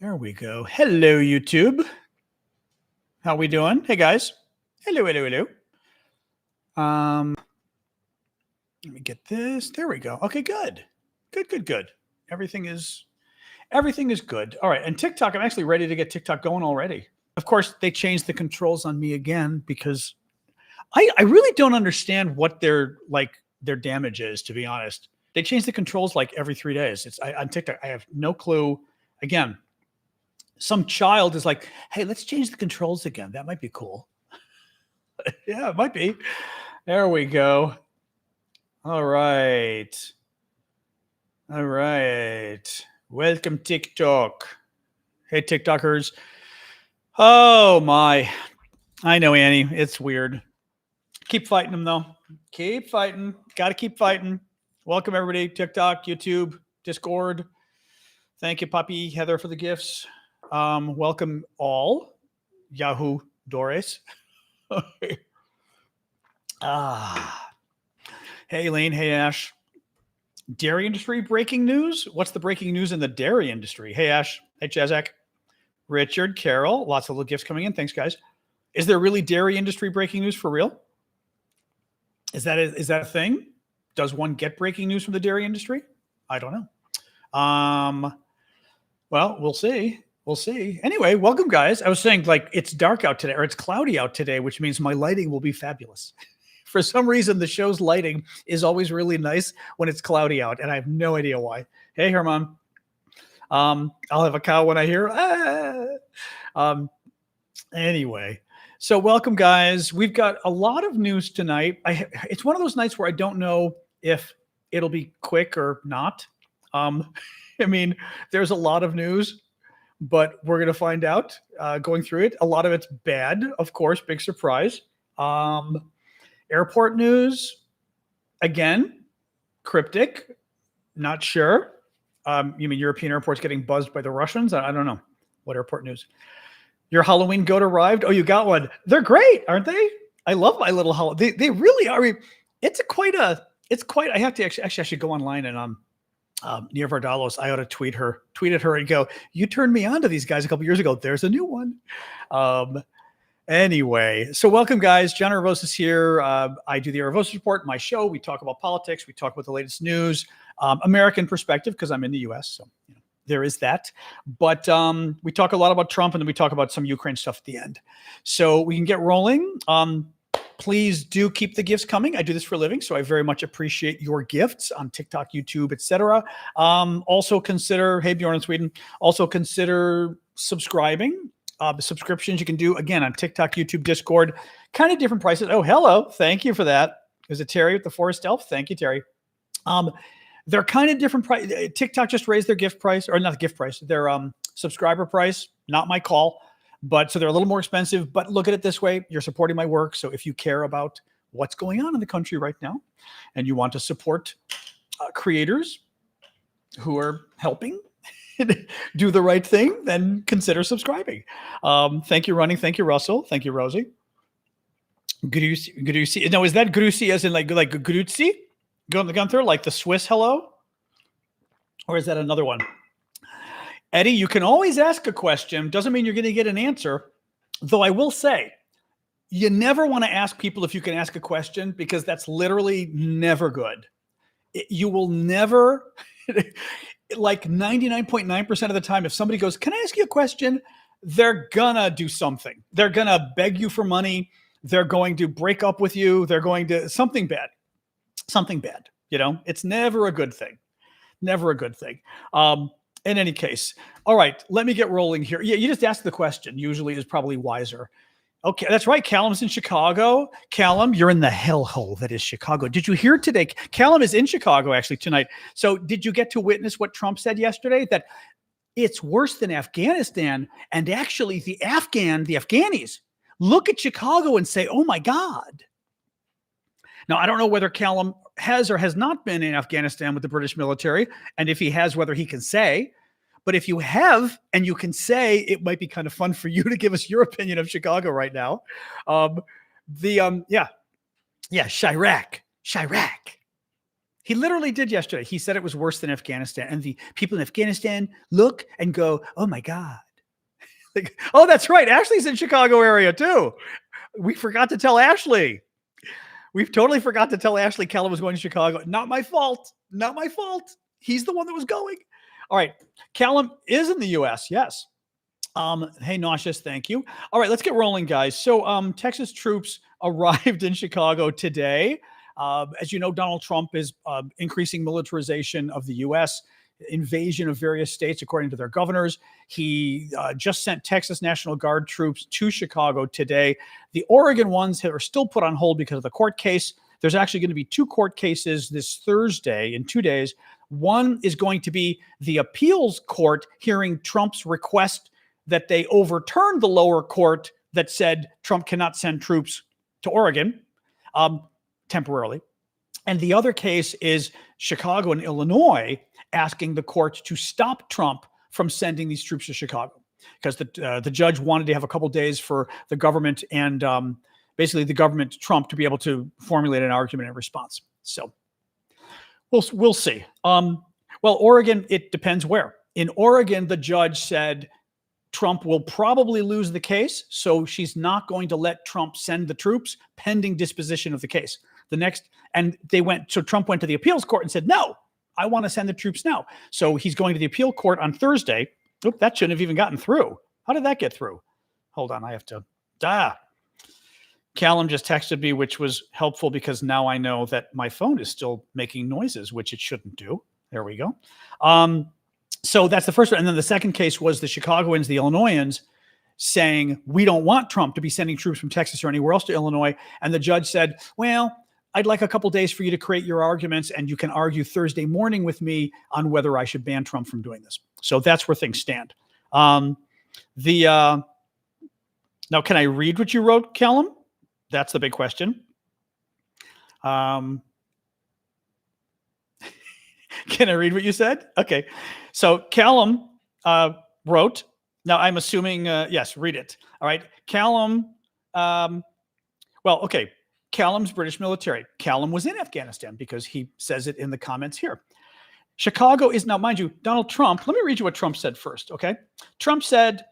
There we go. Hello, YouTube. How we doing? Hey, guys. Hello, hello, hello. Let me get this. There we go. Okay, good. Good. Everything is good. All right, and TikTok, I'm actually ready to get TikTok going already. Of course, they changed the controls on me again because I really don't understand what their damage is, to be honest. They change the controls like every 3 days. On TikTok, I have no clue. Again, some child is like, hey, let's change the controls again. That might be cool. Yeah, it might be. There we go. All right. Welcome, TikTok. Hey, TikTokers. Oh, my. I know, Annie. It's weird. Keep fighting them, though. Keep fighting. Got to keep fighting. Welcome, everybody. TikTok, YouTube, Discord. Thank you, Poppy, Heather, for the gifts. Welcome all. Yahoo Doris. Hey, Elaine. Hey, Ash. Dairy industry breaking news? What's the breaking news in the dairy industry? Hey, Ash. Hey, Chazak. Richard, Carol. Lots of little gifts coming in. Thanks, guys. Is there really dairy industry breaking news for real? Is that a thing? Does one get breaking news from the dairy industry? I don't know. Well, we'll see. Anyway, welcome, guys. I was saying, it's dark out today, or it's cloudy out today, which means my lighting will be fabulous. For some reason, the show's lighting is always really nice when it's cloudy out, and I have no idea why. Hey, Herman. I'll have a cow when I hear. Anyway, so welcome, guys. We've got a lot of news tonight. It's one of those nights where I don't know if it'll be quick or not. I mean, there's a lot of news, but we're going to find out going through it. A lot of it's bad, of course, big surprise. Airport news, again, cryptic, not sure. You mean European airports getting buzzed by the Russians? I don't know. What airport news? Your Halloween goat arrived? Oh, you got one. They're great, aren't they? I love my little Halloween. They really are. I mean, it's quite, I have to actually, I should go online and, Nia Vardalos, I ought to tweeted her and go, you turned me on to these guys a couple years ago. There's a new one. Anyway, so welcome, guys. John Aravosis here. I do the Aravosis Report, my show. We talk about politics. We talk about the latest news, American perspective, because I'm in the U.S., so there is that. But we talk a lot about Trump, and then we talk about some Ukraine stuff at the end. So we can get rolling. Please do keep the gifts coming. I do this for a living, so I very much appreciate your gifts on TikTok, YouTube, etc. Also consider, hey, Bjorn in Sweden, also consider subscribing. The subscriptions you can do, again, on TikTok, YouTube, Discord, kind of different prices. Oh, hello. Thank you for that. Is it Terry with the Forest Elf? Thank you, Terry. They're kind of different price. TikTok just raised their gift price, or not the gift price, their subscriber price. Not my call. But so they're a little more expensive, but look at it this way. You're supporting my work. So if you care about what's going on in the country right now and you want to support creators who are helping do the right thing, then consider subscribing. Thank you, Running. Thank you, Russell. Thank you, Rosie. Grusi. No, is that Grusi as in like Grutzi? Gunther, like the Swiss hello? Or is that another one? Eddie, you can always ask a question. Doesn't mean you're going to get an answer. Though I will say, you never want to ask people if you can ask a question, because that's literally never good. You will never, like 99.9% of the time, if somebody goes, can I ask you a question? They're going to do something. They're going to beg you for money. They're going to break up with you. They're going to something bad. It's never a good thing. Never a good thing. In any case, all right, let me get rolling here. Yeah, you just ask the question. Usually is probably wiser. Okay, that's right. Callum's in Chicago. Callum, you're in the hellhole that is Chicago. Did you hear today? Callum is in Chicago actually tonight. So did you get to witness what Trump said yesterday? That it's worse than Afghanistan. And actually the Afghanis look at Chicago and say, oh my God. Now, I don't know whether Callum has or has not been in Afghanistan with the British military, and if he has, whether he can say. But if you have and you can say, it might be kind of fun for you to give us your opinion of Chicago right now. Chirac. He literally did yesterday. He said it was worse than Afghanistan. And the people in Afghanistan look and go, oh my God. Like, oh, that's right. Ashley's in Chicago area too. We forgot to tell Ashley. We totally forgot to tell Ashley Callum was going to Chicago. Not my fault. Not my fault. He's the one that was going. All right. Callum is in the U.S. Yes. Hey, Nauseous, thank you. All right, let's get rolling, guys. So Texas troops arrived in Chicago today. As you know, Donald Trump is increasing militarization of the U.S., invasion of various states, according to their governors. He just sent Texas National Guard troops to Chicago today. The Oregon ones are still put on hold because of the court case. There's actually going to be 2 court cases this Thursday in 2 days. One is going to be the appeals court hearing Trump's request that they overturned the lower court that said Trump cannot send troops to Oregon temporarily. And the other case is Chicago and Illinois asking the court to stop Trump from sending these troops to Chicago because the judge wanted to have a couple days for the government and basically the government, Trump, to be able to formulate an argument in response. So we'll see. Well, Oregon, it depends where. In Oregon, the judge said Trump will probably lose the case, so she's not going to let Trump send the troops pending disposition of the case. So Trump went to the appeals court and said, no, I want to send the troops now. So he's going to the appeal court on Thursday. Oop, that shouldn't have even gotten through. How did that get through? Hold on, I have to, Callum just texted me, which was helpful because now I know that my phone is still making noises, which it shouldn't do. There we go. So that's the first one. And then the second case was the Chicagoans, the Illinoisans, saying, we don't want Trump to be sending troops from Texas or anywhere else to Illinois. And the judge said, well, I'd like a couple days for you to create your arguments, and you can argue Thursday morning with me on whether I should ban Trump from doing this. So that's where things stand. Now, can I read what you wrote, Callum? That's the big question. Can I read what you said? Okay. So Callum wrote, now I'm assuming, yes, read it. All right. Callum, okay. Callum's British military. Callum was in Afghanistan because he says it in the comments here. Chicago is now, mind you, Donald Trump. Let me read you what Trump said first. Okay. Trump said,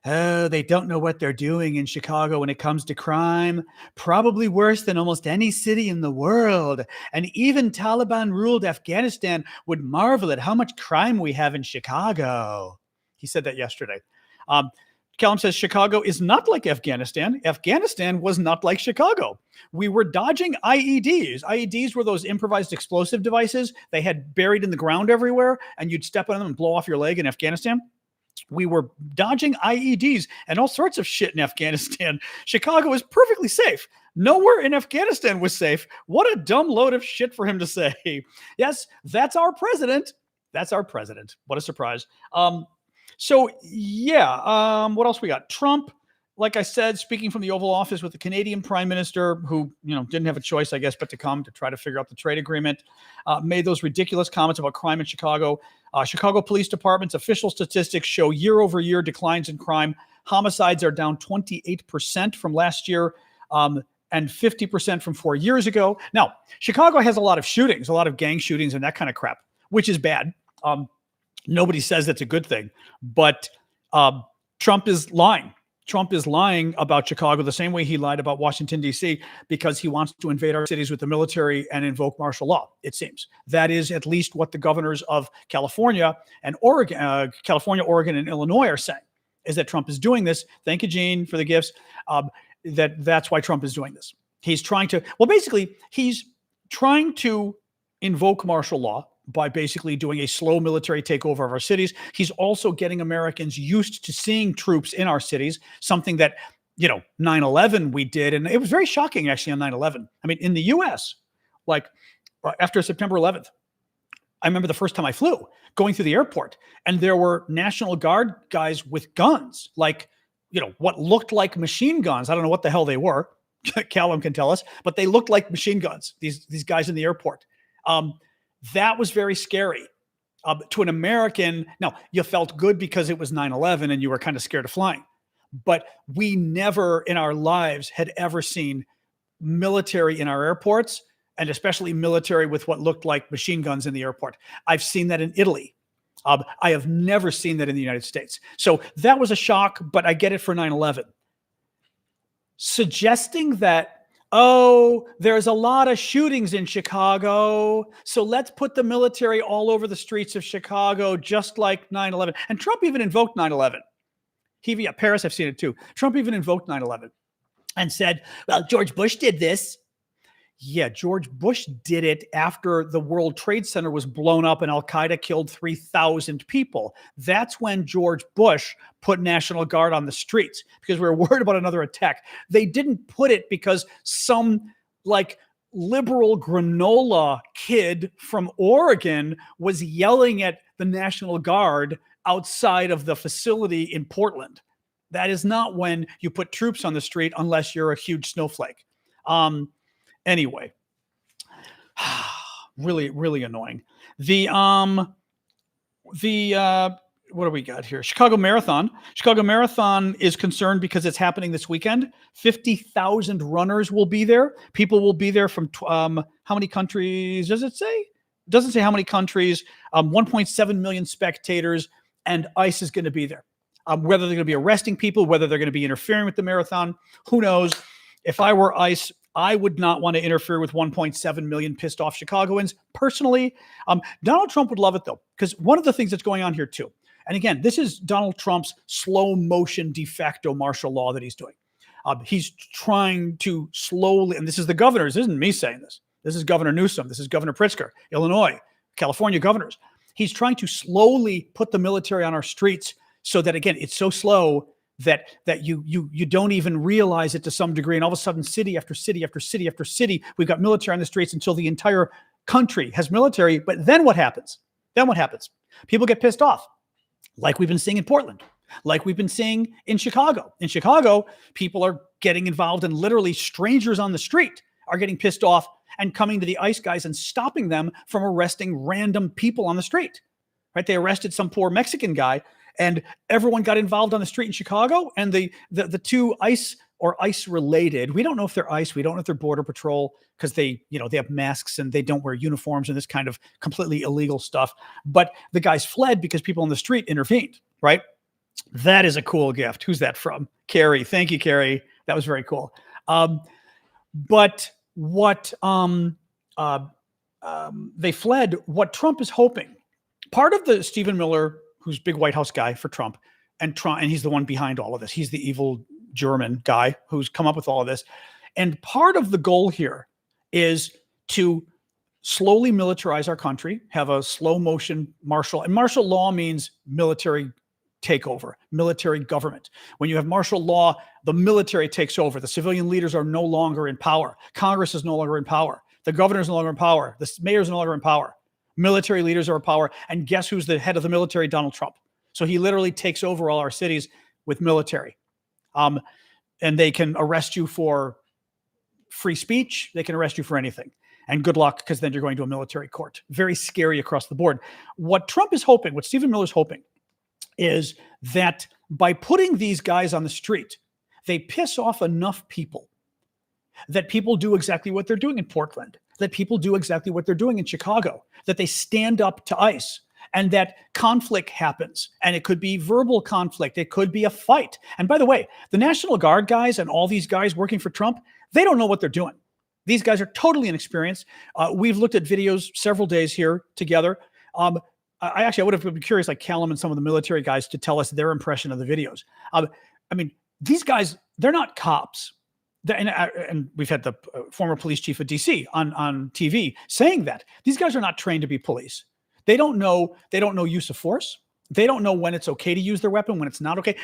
oh, they don't know what they're doing in Chicago when it comes to crime. Probably worse than almost any city in the world. And even Taliban-ruled Afghanistan would marvel at how much crime we have in Chicago. He said that yesterday. Callum says Chicago is not like Afghanistan. Afghanistan was not like Chicago. We were dodging IEDs. IEDs were those improvised explosive devices they had buried in the ground everywhere, and you'd step on them and blow off your leg in Afghanistan. We were dodging IEDs and all sorts of shit in Afghanistan. Chicago is perfectly safe. Nowhere in Afghanistan was safe. What a dumb load of shit for him to say. Yes, that's our president. That's our president. What a surprise. What else we got? Trump, like I said, speaking from the Oval Office with the Canadian Prime Minister, who didn't have a choice, I guess, but to come to try to figure out the trade agreement, made those ridiculous comments about crime in Chicago. Chicago Police Department's official statistics show year-over-year declines in crime. Homicides are down 28% from last year and 50% from 4 years ago. Now, Chicago has a lot of shootings, a lot of gang shootings and that kind of crap, which is bad. Nobody says that's a good thing, but Trump is lying. Trump is lying about Chicago the same way he lied about Washington, D.C., because he wants to invade our cities with the military and invoke martial law, it seems. That is at least what the governors of California and Oregon, Oregon, and Illinois are saying, is that Trump is doing this. Thank you, Gene, for the gifts. That's why Trump is doing this. He's trying to invoke martial law by basically doing a slow military takeover of our cities. He's also getting Americans used to seeing troops in our cities, something that, 9/11 we did. And it was very shocking, actually, on 9/11. I mean, in the U.S., like after September 11th, I remember the first time I flew, going through the airport, and there were National Guard guys with guns, like, what looked like machine guns. I don't know what the hell they were. Callum can tell us, but they looked like machine guns, these guys in the airport. That was very scary to an American. Now, you felt good because it was 9/11 and you were kind of scared of flying. But we never in our lives had ever seen military in our airports and especially military with what looked like machine guns in the airport. I've seen that in Italy. I have never seen that in the United States. So that was a shock, but I get it for 9/11. Suggesting that, oh, there's a lot of shootings in Chicago, so let's put the military all over the streets of Chicago, just like 9/11. And Trump even invoked 9/11. Paris, I've seen it too. Trump even invoked 9/11 and said, well, George Bush did this. Yeah, George Bush did it after the World Trade Center was blown up and Al-Qaeda killed 3,000 people. That's when George Bush put National Guard on the streets because we were worried about another attack. They didn't put it because some like liberal granola kid from Oregon was yelling at the National Guard outside of the facility in Portland. That is not when you put troops on the street unless you're a huge snowflake. Anyway, really, really annoying. What do we got here? Chicago Marathon. Chicago Marathon is concerned because it's happening this weekend. 50,000 runners will be there. People will be there from how many countries does it say? It doesn't say how many countries. 1.7 million spectators, and ICE is going to be there. Whether they're going to be arresting people, whether they're going to be interfering with the marathon, who knows? If I were ICE, I would not want to interfere with 1.7 million pissed off Chicagoans personally. Donald Trump would love it though, because one of the things that's going on here too, and again, this is Donald Trump's slow motion de facto martial law that he's doing. He's trying to slowly, and this is the governors, this isn't me saying this. This is Governor Newsom. This is Governor Pritzker, Illinois, California governors. He's trying to slowly put the military on our streets so that, again, it's so slow that you don't even realize it to some degree. And all of a sudden, city after city after city after city, we've got military on the streets until the entire country has military. But then what happens? People get pissed off, like we've been seeing in Portland, like we've been seeing in Chicago. In Chicago, people are getting involved, and literally strangers on the street are getting pissed off and coming to the ICE guys and stopping them from arresting random people on the street. Right? They arrested some poor Mexican guy, and everyone got involved on the street in Chicago. And the two ICE or ICE related, we don't know if they're ICE, we don't know if they're Border Patrol, because they have masks and they don't wear uniforms and this kind of completely illegal stuff. But the guys fled because people on the street intervened. Right? That is a cool gift. Who's that from? Carrie. Thank you, Carrie. That was very cool. But what they fled, what Trump is hoping, part of the Stephen Miller, who's big White House guy for Trump, and he's the one behind all of this. He's the evil German guy who's come up with all of this. And part of the goal here is to slowly militarize our country, have a slow motion martial. And martial law means military takeover, military government. When you have martial law, the military takes over. The civilian leaders are no longer in power. Congress is no longer in power. The governor is no longer in power. The mayor is no longer in power. Military leaders are in power. And guess who's the head of the military? Donald Trump. So he literally takes over all our cities with military. And they can arrest you for free speech. They can arrest you for anything. And good luck, because then you're going to a military court. Very scary across the board. What Trump is hoping, what Stephen Miller's hoping, is that by putting these guys on the street, they piss off enough people that people do exactly what they're doing in Portland, that people do exactly what they're doing in Chicago, that they stand up to ICE, and that conflict happens. And it could be verbal conflict. It could be a fight. And by the way, the National Guard guys and all these guys working for Trump, they don't know what they're doing. These guys are totally inexperienced. We've looked at videos several days here together. I would have been curious, like Callum and some of the military guys, to tell us their impression of the videos. These guys, they're not cops. And we've had the former police chief of DC on TV saying that these guys are not trained to be police. They don't know use of force. They don't know when it's okay to use their weapon, when it's not okay.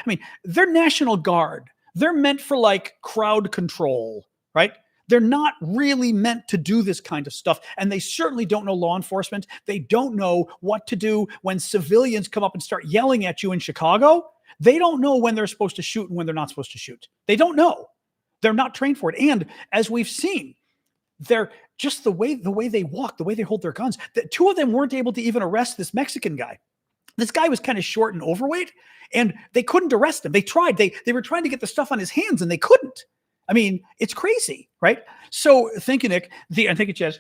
They're National Guard. They're meant for like crowd control, right? They're not really meant to do this kind of stuff. And they certainly don't know law enforcement. They don't know what to do when civilians come up and start yelling at you in Chicago. They don't know when they're supposed to shoot and when they're not supposed to shoot. They don't know. They're not trained for it. And as we've seen, they're just the way they walk, the way they hold their guns. The two of them weren't able to even arrest this Mexican guy. This guy was kind of short and overweight, and they couldn't arrest him. They tried. They were trying to get the stuff on his hands, and they couldn't. I mean, it's crazy, right? So thank you, Nick. And thank you, Chaz.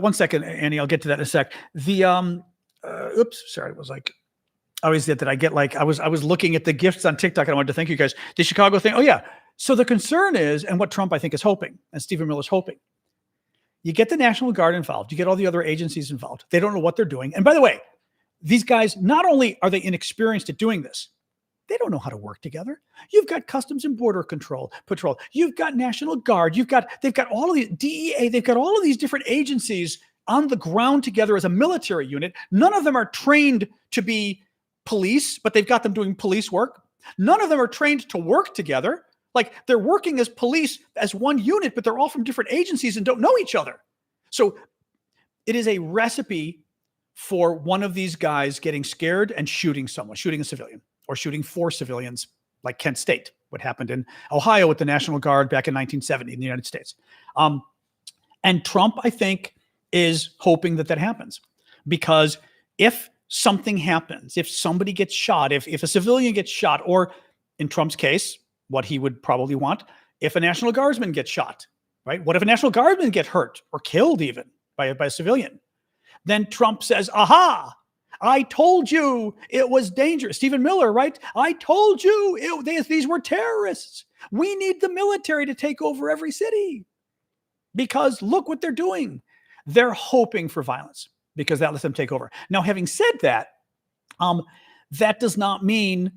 One second, Annie, I'll get to that in a sec. Oops, sorry, it was like, I always did that. I was looking at the gifts on TikTok and I wanted to thank you guys. The Chicago thing. Oh yeah. So the concern is, and what Trump I think is hoping, and Stephen Miller's hoping, you get the National Guard involved, you get all the other agencies involved. They don't know what they're doing. And by the way, these guys, not only are they inexperienced at doing this, they don't know how to work together. You've got Customs and Border Patrol. You've got National Guard. They've got all of these DEA. They've got all of these different agencies on the ground together as a military unit. None of them are trained to be police, but they've got them doing police work. None of them are trained to work together. Like they're working as police as one unit, but they're all from different agencies and don't know each other. So it is a recipe for one of these guys getting scared and shooting someone, shooting a civilian or shooting 4 civilians, like Kent State, what happened in Ohio with the National Guard back in 1970 in the United States. And Trump, I think, is hoping that happens, because if something happens, if somebody gets shot, if a civilian gets shot, or in Trump's case, what he would probably want, if a National Guardsman gets shot, right? What if a National Guardsman gets hurt or killed even by a civilian? Then Trump says, aha, I told you it was dangerous. Stephen Miller, right? I told you these were terrorists. We need the military to take over every city because look what they're doing. They're hoping for violence because that lets them take over. Now, having said that, that does not mean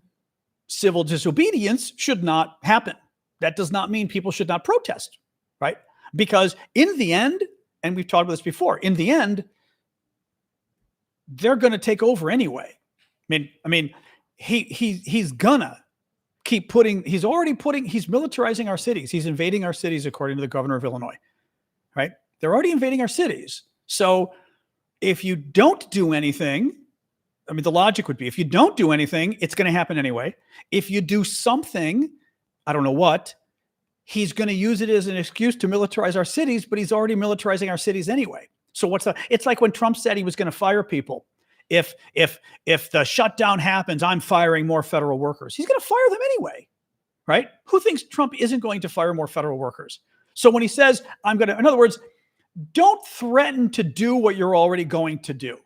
civil disobedience should not happen. That does not mean people should not protest, right? Because in the end, and we've talked about this before, in the end, they're going to take over anyway. I mean, he's gonna keep he's militarizing our cities. He's invading our cities, according to the governor of Illinois, right? They're already invading our cities. So if you don't do anything, I mean, the logic would be if you don't do anything, it's going to happen anyway. If you do something, I don't know what, he's going to use it as an excuse to militarize our cities, but he's already militarizing our cities anyway. So it's like when Trump said he was going to fire people. If the shutdown happens, I'm firing more federal workers. He's going to fire them anyway, right? Who thinks Trump isn't going to fire more federal workers? So when he says, in other words, don't threaten to do what you're already going to do.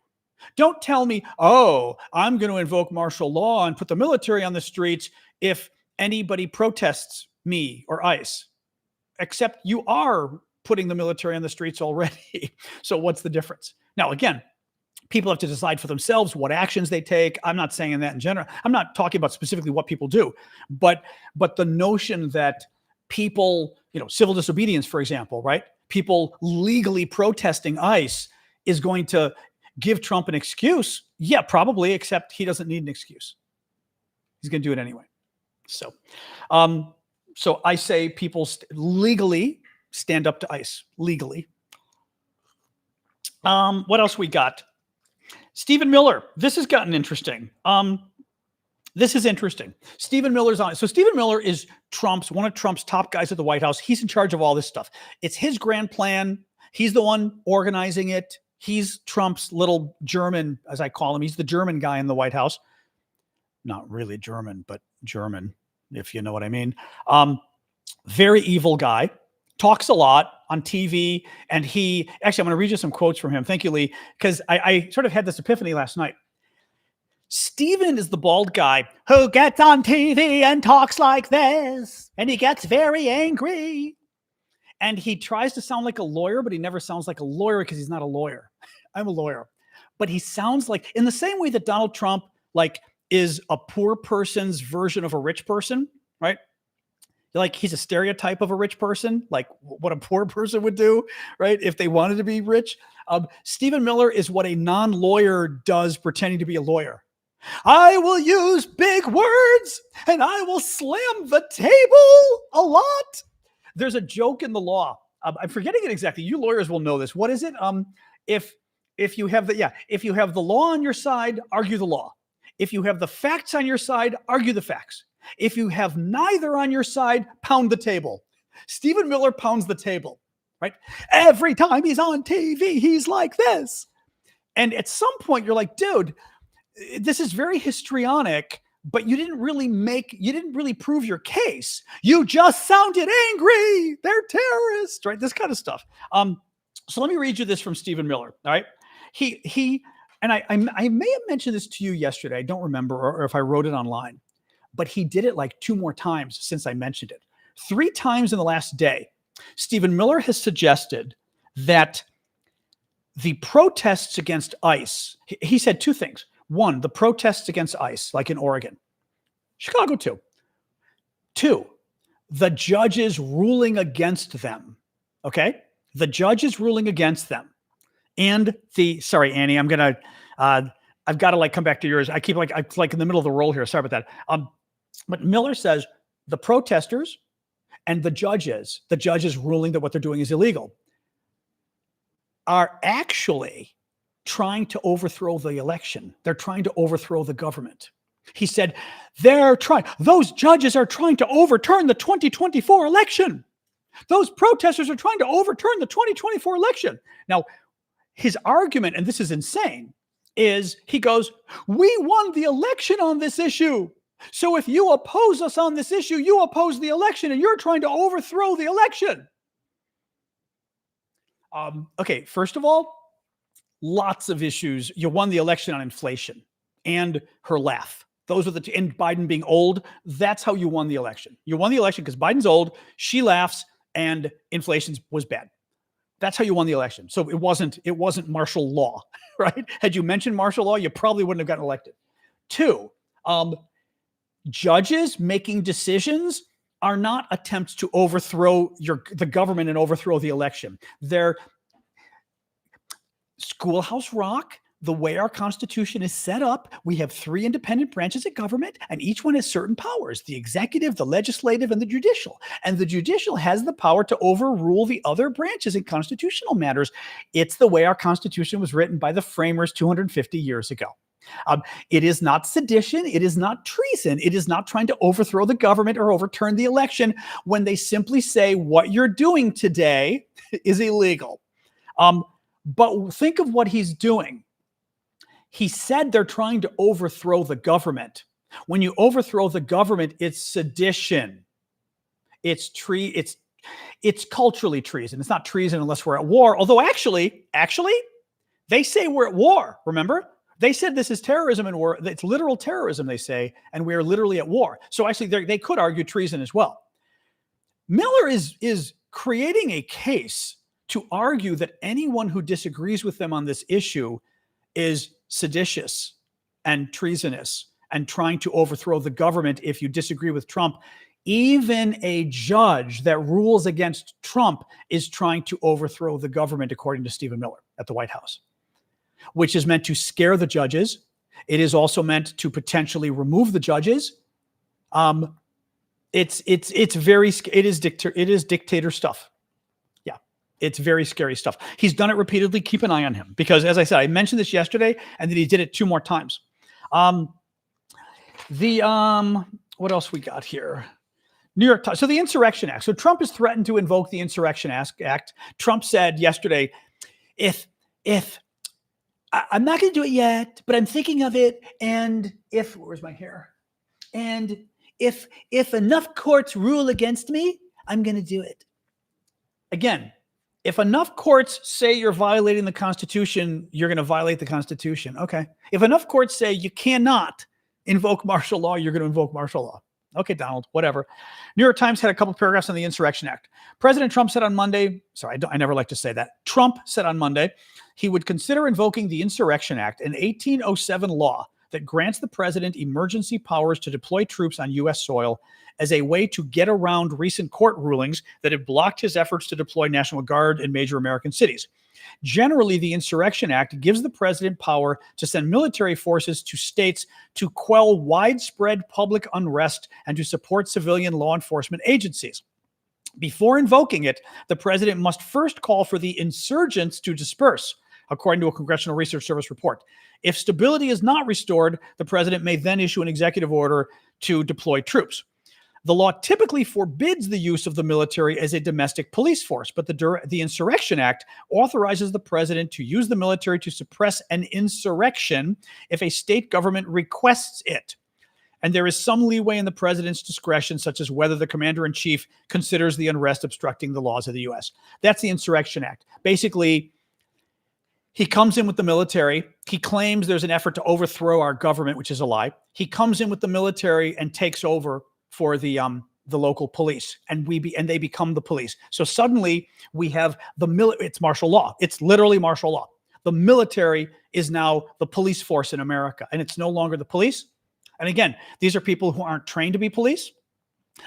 Don't tell me, oh, I'm going to invoke martial law and put the military on the streets if anybody protests me or ICE, except you are putting the military on the streets already. So what's the difference? Now, again, people have to decide for themselves what actions they take. I'm not saying that in general. I'm not talking about specifically what people do, but the notion that people, civil disobedience, for example, right? People legally protesting ICE is going to give Trump an excuse. Yeah, probably, except he doesn't need an excuse. He's going to do it anyway. So I say people legally stand up to ICE legally. What else we got? Stephen Miller. This has gotten interesting. This is interesting. Stephen Miller's on it. So Stephen Miller is one of Trump's top guys at the White House. He's in charge of all this stuff. It's his grand plan. He's the one organizing it. He's Trump's little German, as I call him. He's the German guy in the White House. Not really German, but German, if you know what I mean. Very evil guy. Talks a lot on TV. And I'm going to read you some quotes from him. Thank you, Lee, because I sort of had this epiphany last night. Stephen is the bald guy who gets on TV and talks like this, and he gets very angry. And he tries to sound like a lawyer, but he never sounds like a lawyer because he's not a lawyer. I'm a lawyer. But he sounds like, in the same way that Donald Trump is a poor person's version of a rich person, right? Like he's a stereotype of a rich person, like what a poor person would do, right? If they wanted to be rich. Stephen Miller is what a non-lawyer does pretending to be a lawyer. I will use big words and I will slam the table a lot. There's a joke in the law. I'm forgetting it exactly. You lawyers will know this. What is it? If you have the law on your side, argue the law. If you have the facts on your side, argue the facts. If you have neither on your side, pound the table. Stephen Miller pounds the table, right? Every time he's on TV, he's like this. And at some point you're like, dude, this is very histrionic. but you didn't really prove your case. You just sounded angry. They're terrorists, right? This kind of stuff. So let me read you this from Stephen Miller. All right. And I may have mentioned this to you yesterday. I don't remember, or if I wrote it online, but he did it like 2 more times since I mentioned it. 3 times in the last day, Stephen Miller has suggested that the protests against ICE, he said 2 things. 1, the protests against ICE, like in Oregon, Chicago too. 2, the judges ruling against them. Okay. The judges ruling against them. And sorry, Annie, I've got to like come back to yours. I'm like in the middle of the roll here. Sorry about that. But Miller says the protesters and the judges ruling that what they're doing is illegal, are actually trying to overthrow the election. They're trying to overthrow the government. He said, those judges are trying to overturn the 2024 election. Those protesters are trying to overturn the 2024 election. Now, his argument, and this is insane, is he goes, we won the election on this issue. So if you oppose us on this issue, you oppose the election and you're trying to overthrow the election. Okay, first of all, lots of issues. You won the election on inflation and her laugh. Those are and Biden being old. That's how you won the election. You won the election because Biden's old, she laughs, and inflation was bad. That's how you won the election. So it wasn't martial law, right? Had you mentioned martial law, you probably wouldn't have gotten elected. 2, judges making decisions are not attempts to overthrow the government and overthrow the election. They're Schoolhouse Rock. The way our Constitution is set up, we have 3 independent branches of government, and each one has certain powers: the executive, the legislative, and the judicial. And the judicial has the power to overrule the other branches in constitutional matters. It's the way our Constitution was written by the framers 250 years ago. It is not sedition. It is not treason. It is not trying to overthrow the government or overturn the election when they simply say what you're doing today is illegal. But think of what he's doing. He said they're trying to overthrow the government. When you overthrow the government, it's sedition. It's culturally treason. It's not treason unless we're at war. Although actually, they say we're at war. Remember? They said this is terrorism and war. It's literal terrorism, they say, and we're literally at war. So actually, they could argue treason as well. Miller is creating a case to argue that anyone who disagrees with them on this issue is seditious and treasonous and trying to overthrow the government if you disagree with Trump. Even a judge that rules against Trump is trying to overthrow the government, according to Stephen Miller at the White House, which is meant to scare the judges. It is also meant to potentially remove the judges. It is dictator stuff. Yeah, it's very scary stuff. He's done it repeatedly. Keep an eye on him because, as I said, I mentioned this yesterday, and then he did it 2 more times. What else we got here? New York Times. So the Insurrection Act. So Trump has threatened to invoke the Insurrection Act. Trump said yesterday, if I'm not going to do it yet, but I'm thinking of it. And where's my hair? And if enough courts rule against me, I'm going to do it. Again, if enough courts say you're violating the Constitution, you're going to violate the Constitution. Okay. If enough courts say you cannot invoke martial law, you're going to invoke martial law. Okay, Donald, whatever. New York Times had a couple paragraphs on the Insurrection Act. President Trump said on Monday, I never like to say that. Trump said on Monday he would consider invoking the Insurrection Act, an 1807 law that grants the president emergency powers to deploy troops on U.S. soil as a way to get around recent court rulings that have blocked his efforts to deploy National Guard in major American cities. Generally, the Insurrection Act gives the president power to send military forces to states to quell widespread public unrest and to support civilian law enforcement agencies. Before invoking it, the president must first call for the insurgents to disperse, according to a Congressional Research Service report. If stability is not restored, the president may then issue an executive order to deploy troops. The law typically forbids the use of the military as a domestic police force, but the Insurrection Act authorizes the president to use the military to suppress an insurrection if a state government requests it. and there is some leeway in the president's discretion, such as whether the commander-in-chief considers the unrest obstructing the laws of the U.S. That's the Insurrection Act. Basically, he comes in with the military. He claims there's an effort to overthrow our government, which is a lie. He comes in with the military and takes over for the local police, and they become the police. So suddenly we have it's martial law. It's literally martial law. The military is now the police force in America, and it's no longer the police. And again, these are people who aren't trained to be police.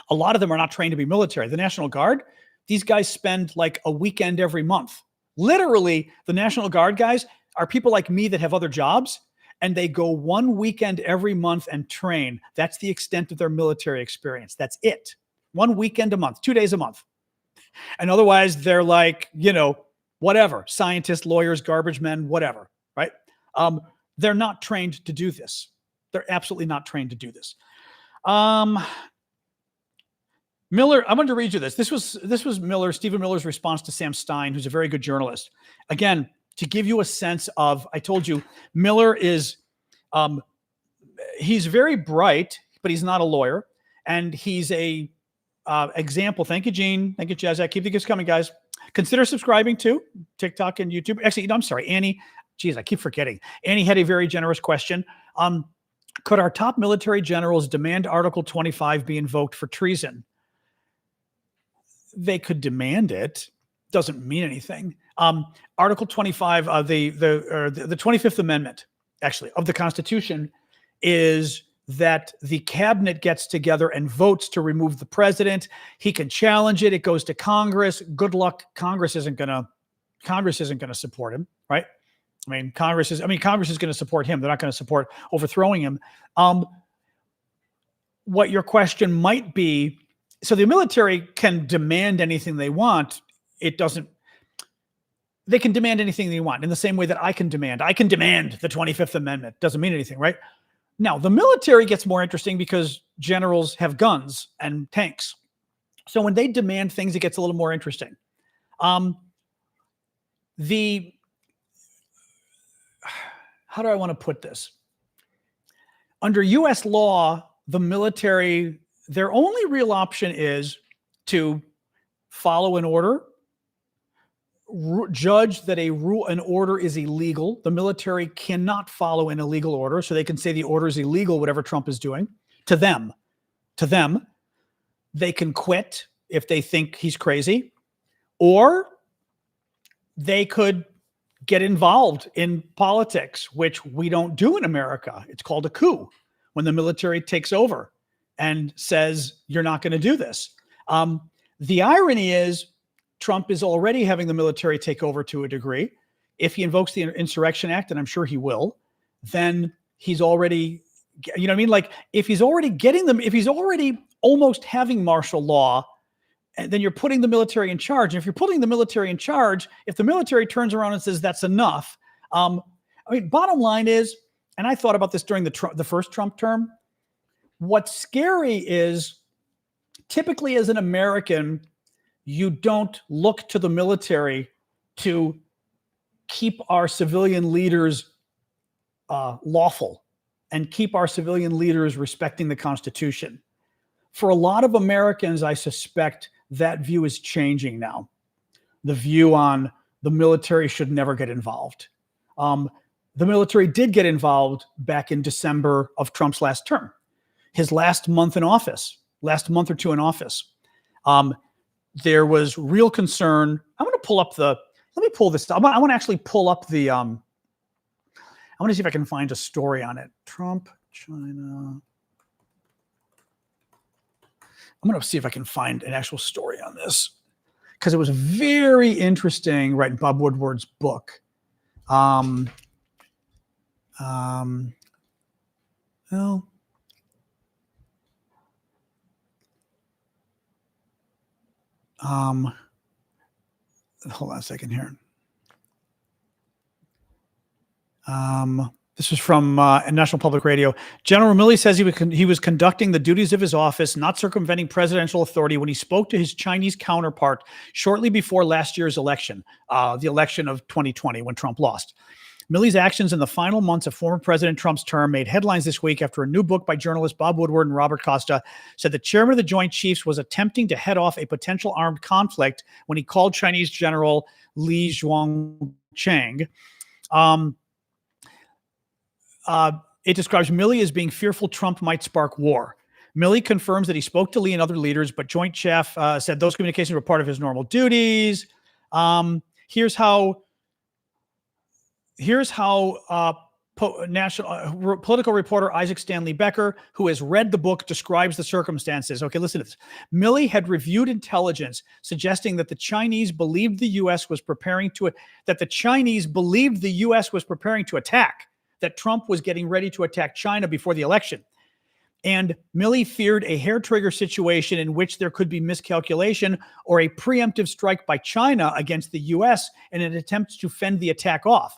A lot of them are not trained to be military. The National Guard, these guys spend like a weekend every month. Literally, the National Guard guys are people like me that have other jobs, and they go one weekend every month and train. That's the extent of their military experience. That's it. One weekend a month, 2 days a month. And otherwise, they're like, whatever, scientists, lawyers, garbage men, whatever, right? They're not trained to do this. They're absolutely not trained to do this. Miller, I'm going to read you this. This was Stephen Miller's response to Sam Stein, who's a very good journalist. Again, to give you a sense of, I told you, Miller is, he's very bright, but he's not a lawyer. And he's a example. Thank you, Gene. Thank you, Jazz. Keep the gifts coming, guys. Consider subscribing to TikTok and YouTube. Actually, I'm sorry, Annie. Geez, I keep forgetting. Annie had a very generous question. Could our top military generals demand Article 25 be invoked for treason? They could demand it. Doesn't mean anything. Article 25 of the 25th Amendment, actually, of the Constitution is that the cabinet gets together and votes to remove the president. He can challenge it. It goes to Congress. Good luck. Congress isn't going to support him, right? Congress is going to support him. They're not going to support overthrowing him. What your question might be, so the military can demand anything they want. They can demand anything they want in the same way that I can demand the 25th Amendment. Doesn't mean anything, right? Now, the military gets more interesting because generals have guns and tanks. So when they demand things, it gets a little more interesting. How do I want to put this? Under U.S. law, the military, their only real option is to follow an order, judge that an order is illegal. The military cannot follow an illegal order, so they can say the order is illegal, whatever Trump is doing. To them, they can quit if they think he's crazy, or they could get involved in politics, which we don't do in America. It's called a coup, when the military takes over and says, you're not going to do this. The irony is Trump is already having the military take over to a degree. If he invokes the Insurrection Act, and I'm sure he will, then he's already, Like if he's already getting them, if he's already almost having martial law, then you're putting the military in charge. And if you're putting the military in charge, if the military turns around and says that's enough, bottom line is, and I thought about this during the first Trump term, what's scary is typically as an American, you don't look to the military to keep our civilian leaders lawful and keep our civilian leaders respecting the Constitution. For a lot of Americans, I suspect that view is changing now. The view on the military should never get involved. The military did get involved back in December of Trump's last term, his last month or two in office. There was real concern. I'm going to pull up let me pull this. I want to actually pull up I want to see if I can find a story on it. Trump, China. I'm going to see if I can find an actual story on this because it was very interesting, right? In Bob Woodward's book. Well, hold on a second here. This was from National Public Radio. General Milley says he was conducting the duties of his office, not circumventing presidential authority, when he spoke to his Chinese counterpart shortly before last year's election, the election of 2020, when Trump lost. Milley's actions in the final months of former President Trump's term made headlines this week after a new book by journalists Bob Woodward and Robert Costa said the chairman of the Joint Chiefs was attempting to head off a potential armed conflict when he called Chinese General Li Zhuangcheng. It describes Milley as being fearful Trump might spark war. Milley confirms that he spoke to Lee and other leaders, but Joint Chief said those communications were part of his normal duties. Here's how political reporter Isaac Stanley Becker, who has read the book, describes the circumstances. Okay, listen to this. Milley had reviewed intelligence suggesting that the Chinese believed the U.S. was preparing to attack, that Trump was getting ready to attack China before the election. And Milley feared a hair-trigger situation in which there could be miscalculation or a preemptive strike by China against the U.S. in an attempt to fend the attack off.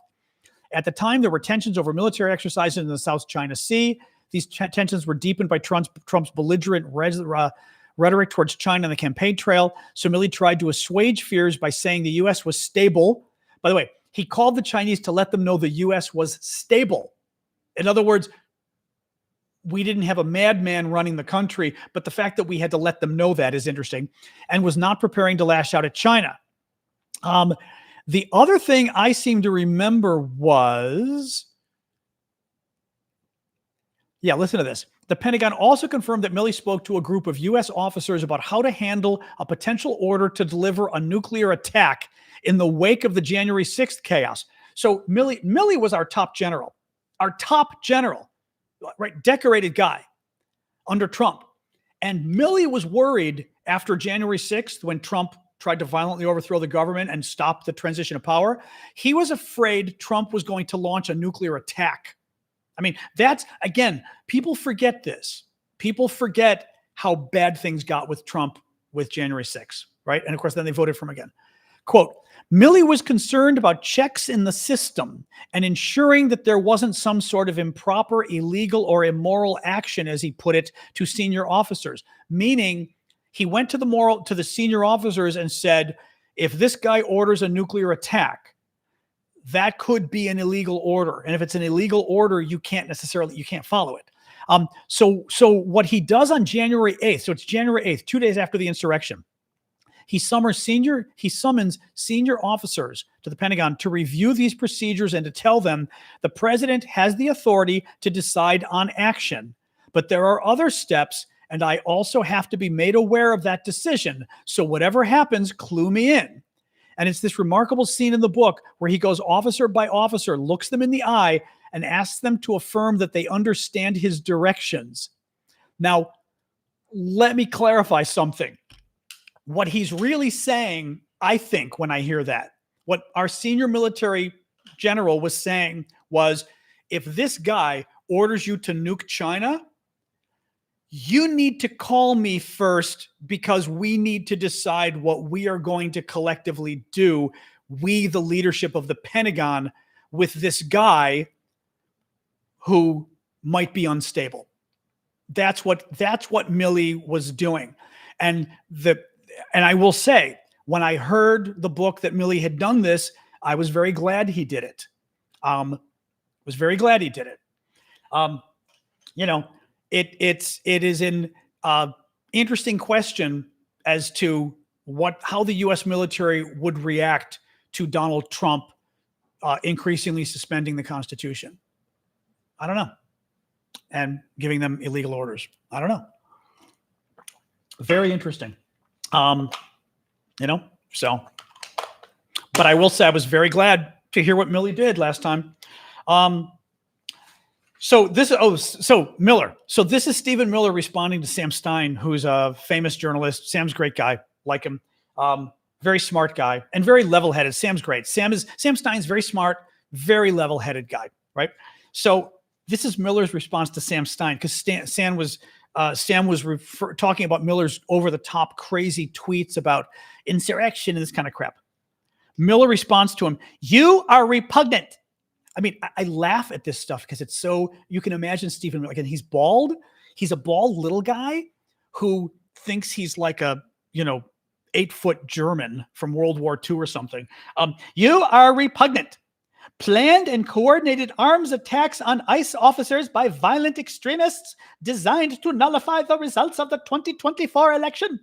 At the time, there were tensions over military exercises in the South China Sea. These tensions were deepened by Trump's belligerent rhetoric towards China on the campaign trail. So Milley tried to assuage fears by saying the U.S. was stable. By the way, he called the Chinese to let them know the U.S. was stable. In other words, we didn't have a madman running the country, but the fact that we had to let them know that is interesting, and was not preparing to lash out at China. The other thing I seem to remember was, listen to this. The Pentagon also confirmed that Milley spoke to a group of U.S. officers about how to handle a potential order to deliver a nuclear attack in the wake of the January 6th chaos. So Milley was our top general, right? Decorated guy under Trump. And Milley was worried after January 6th when Trump tried to violently overthrow the government and stop the transition of power. He was afraid Trump was going to launch a nuclear attack. I mean, that's, again, people forget this. People forget how bad things got with Trump with January 6th, right? And of course, then they voted for him again. Quote, Milley was concerned about checks in the system and ensuring that there wasn't some sort of improper, illegal, or immoral action, as he put it, to senior officers. Meaning, he went to the senior officers and said, if this guy orders a nuclear attack, that could be an illegal order. And if it's an illegal order, you can't follow it. So what he does on January 8th, so it's January 8th, 2 days after the insurrection, he summons senior officers to the Pentagon to review these procedures and to tell them the president has the authority to decide on action, but there are other steps, and I also have to be made aware of that decision. So whatever happens, clue me in. And it's this remarkable scene in the book where he goes officer by officer, looks them in the eye, and asks them to affirm that they understand his directions. Now, let me clarify something. What he's really saying, I think, when I hear that, what our senior military general was saying was, if this guy orders you to nuke China, you need to call me first because we need to decide what we are going to collectively do, we, the leadership of the Pentagon, with this guy who might be unstable. That's what Milley was doing. And I will say, when I heard the book that Milley had done this, I was very glad he did it. It is an interesting question as to how the U.S. military would react to Donald Trump increasingly suspending the Constitution. I don't know. And giving them illegal orders. I don't know. Very interesting. But I will say I was very glad to hear what Milley did last time. So Miller. So this is Stephen Miller responding to Sam Stein, who's a famous journalist. Sam's a great guy, like him. Very smart guy and very level-headed. Sam's great. Sam Stein's very smart, very level-headed guy, right? So this is Miller's response to Sam Stein, because Sam was talking about Miller's over-the-top crazy tweets about insurrection and this kind of crap. Miller responds to him, "You are repugnant." I mean, I laugh at this stuff because it's so, you can imagine Stephen Miller, again, he's bald. He's a bald little guy who thinks he's like a, 8-foot German from World War II or something. You are repugnant. Planned and coordinated arms attacks on ICE officers by violent extremists designed to nullify the results of the 2024 election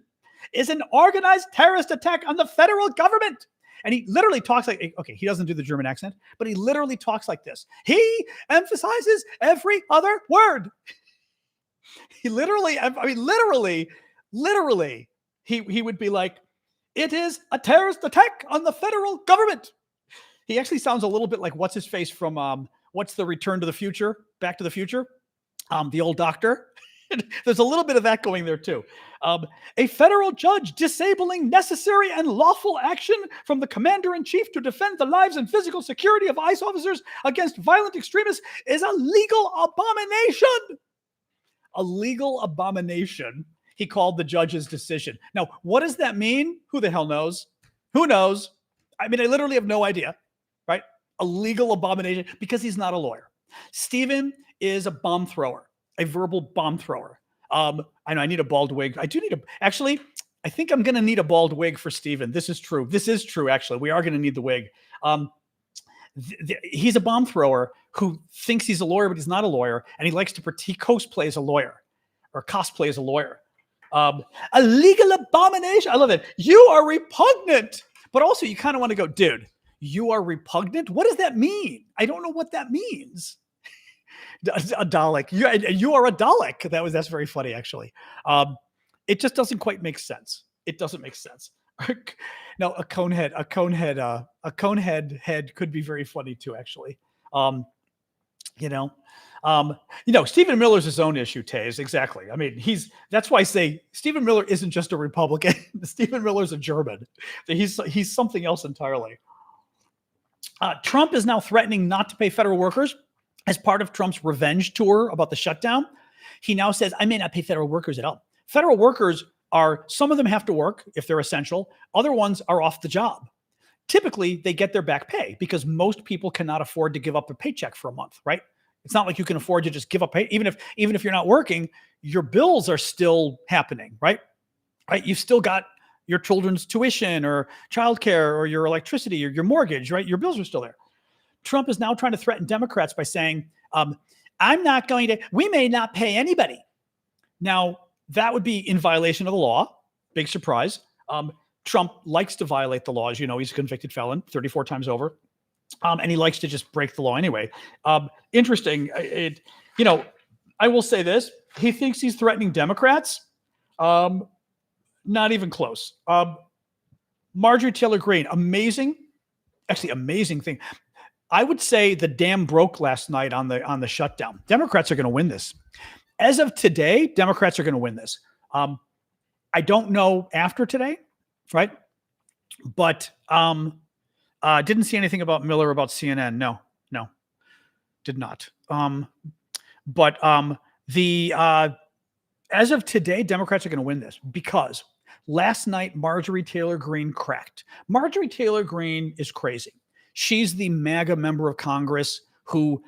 is an organized terrorist attack on the federal government. And he literally talks like, okay, he doesn't do the German accent, but he literally talks like this. He emphasizes every other word. He literally, literally, he would be like, it is a terrorist attack on the federal government. He actually sounds a little bit like what's his face from what's the Return to the Future, Back to the Future, the old doctor. There's a little bit of that going there too. A federal judge disabling necessary and lawful action from the commander-in-chief to defend the lives and physical security of ICE officers against violent extremists is a legal abomination. A legal abomination, he called the judge's decision. Now, what does that mean? Who the hell knows? Who knows? I mean, I literally have no idea, right? A legal abomination, because he's not a lawyer. Stephen is a bomb thrower, a verbal bomb thrower. I know I need a bald wig. I think I'm going to need a bald wig for Stephen. This is true. This is true, actually. We are going to need the wig. He's a bomb thrower who thinks he's a lawyer, but he's not a lawyer. And he likes to he cosplay as a lawyer or cosplay as a lawyer. A legal abomination. I love it. You are repugnant. But also you kind of want to go, dude, you are repugnant? What does that mean? I don't know what that means. A Dalek. You are a Dalek. That's very funny, actually. It just doesn't quite make sense. It doesn't make sense. No, a conehead head could be very funny too, actually. Stephen Miller's his own issue, Taze. Exactly. I mean, that's why I say Stephen Miller isn't just a Republican. Stephen Miller's a German. He's something else entirely. Trump is now threatening not to pay federal workers as part of Trump's revenge tour about the shutdown. He now says, I may not pay federal workers at all. Federal workers some of them have to work if they're essential. Other ones are off the job. Typically, they get their back pay because most people cannot afford to give up their paycheck for a month, right? It's not like you can afford to just give up pay. Even if you're not working, your bills are still happening, right? Right? You've still got your children's tuition or childcare or your electricity or your mortgage, right? Your bills are still there. Trump is now trying to threaten Democrats by saying, we may not pay anybody. Now, that would be in violation of the law. Big surprise. Trump likes to violate the law. As you know, he's a convicted felon 34 times over. And he likes to just break the law anyway. Interesting. I will say this. He thinks he's threatening Democrats. Not even close. Marjorie Taylor Greene, amazing thing. I would say the dam broke last night on the shutdown. Democrats are going to win this. As of today, Democrats are going to win this. I don't know after today, right? But didn't see anything about Miller about CNN. No, did not. As of today, Democrats are going to win this because last night Marjorie Taylor Greene cracked. Marjorie Taylor Greene is crazy. She's the MAGA member of Congress who,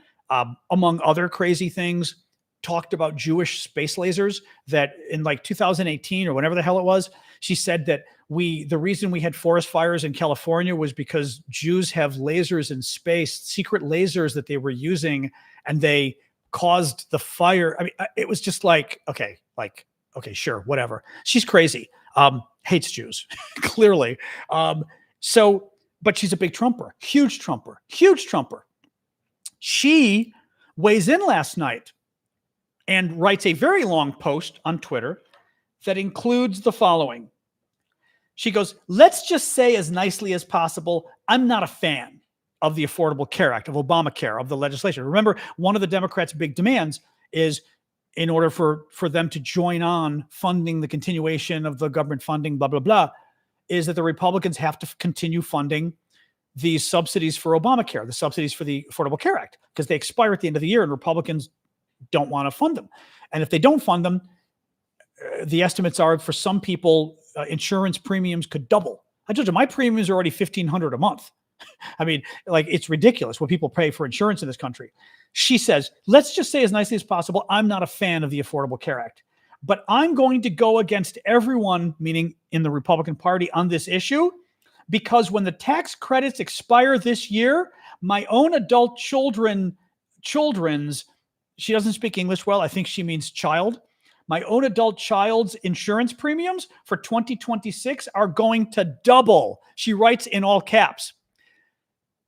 among other crazy things, talked about Jewish space lasers that in like 2018 or whenever the hell it was, she said that the reason we had forest fires in California was because Jews have lasers in space, secret lasers that they were using, and they caused the fire. I mean, it was just like, okay, sure, whatever. She's crazy. Hates Jews, clearly. But she's a big Trumper, huge Trumper. She weighs in last night and writes a very long post on Twitter that includes the following. She goes, let's just say as nicely as possible, I'm not a fan of the Affordable Care Act, of Obamacare, of the legislation. Remember, one of the Democrats' big demands is in order for them to join on funding the continuation of the government funding, blah, blah, blah, is that the Republicans have to continue funding the subsidies for Obamacare, the subsidies for the Affordable Care Act, because they expire at the end of the year and Republicans don't want to fund them. And if they don't fund them, the estimates are for some people, insurance premiums could double. I told you, my premiums are already $1,500 a month. I mean, like, it's ridiculous what people pay for insurance in this country. She says, let's just say as nicely as possible, I'm not a fan of the Affordable Care Act, but I'm going to go against everyone, meaning in the Republican Party, on this issue, because when the tax credits expire this year, my own adult children's, she doesn't speak English well. I think she means child. My own adult child's insurance premiums for 2026 are going to double. She writes in all caps.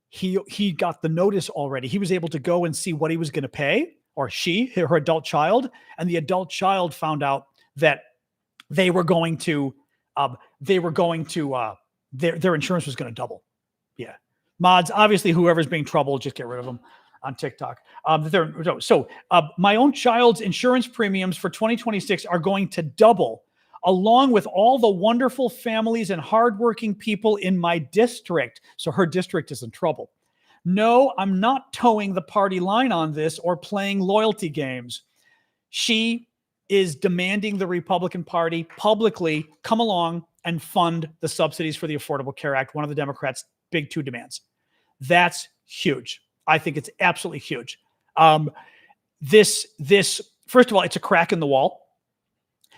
He got the notice already. He was able to go and see what he was going to pay, or her adult child, and the adult child found out that their insurance was going to double. Yeah. Mods, obviously, whoever's being troubled, just get rid of them on TikTok. My own child's insurance premiums for 2026 are going to double, along with all the wonderful families and hardworking people in my district. So her district is in trouble. No, I'm not towing the party line on this or playing loyalty games. She is demanding the Republican Party publicly come along and fund the subsidies for the Affordable Care Act, one of the Democrats' big two demands. That's huge. I think it's absolutely huge. This, first of all, it's a crack in the wall.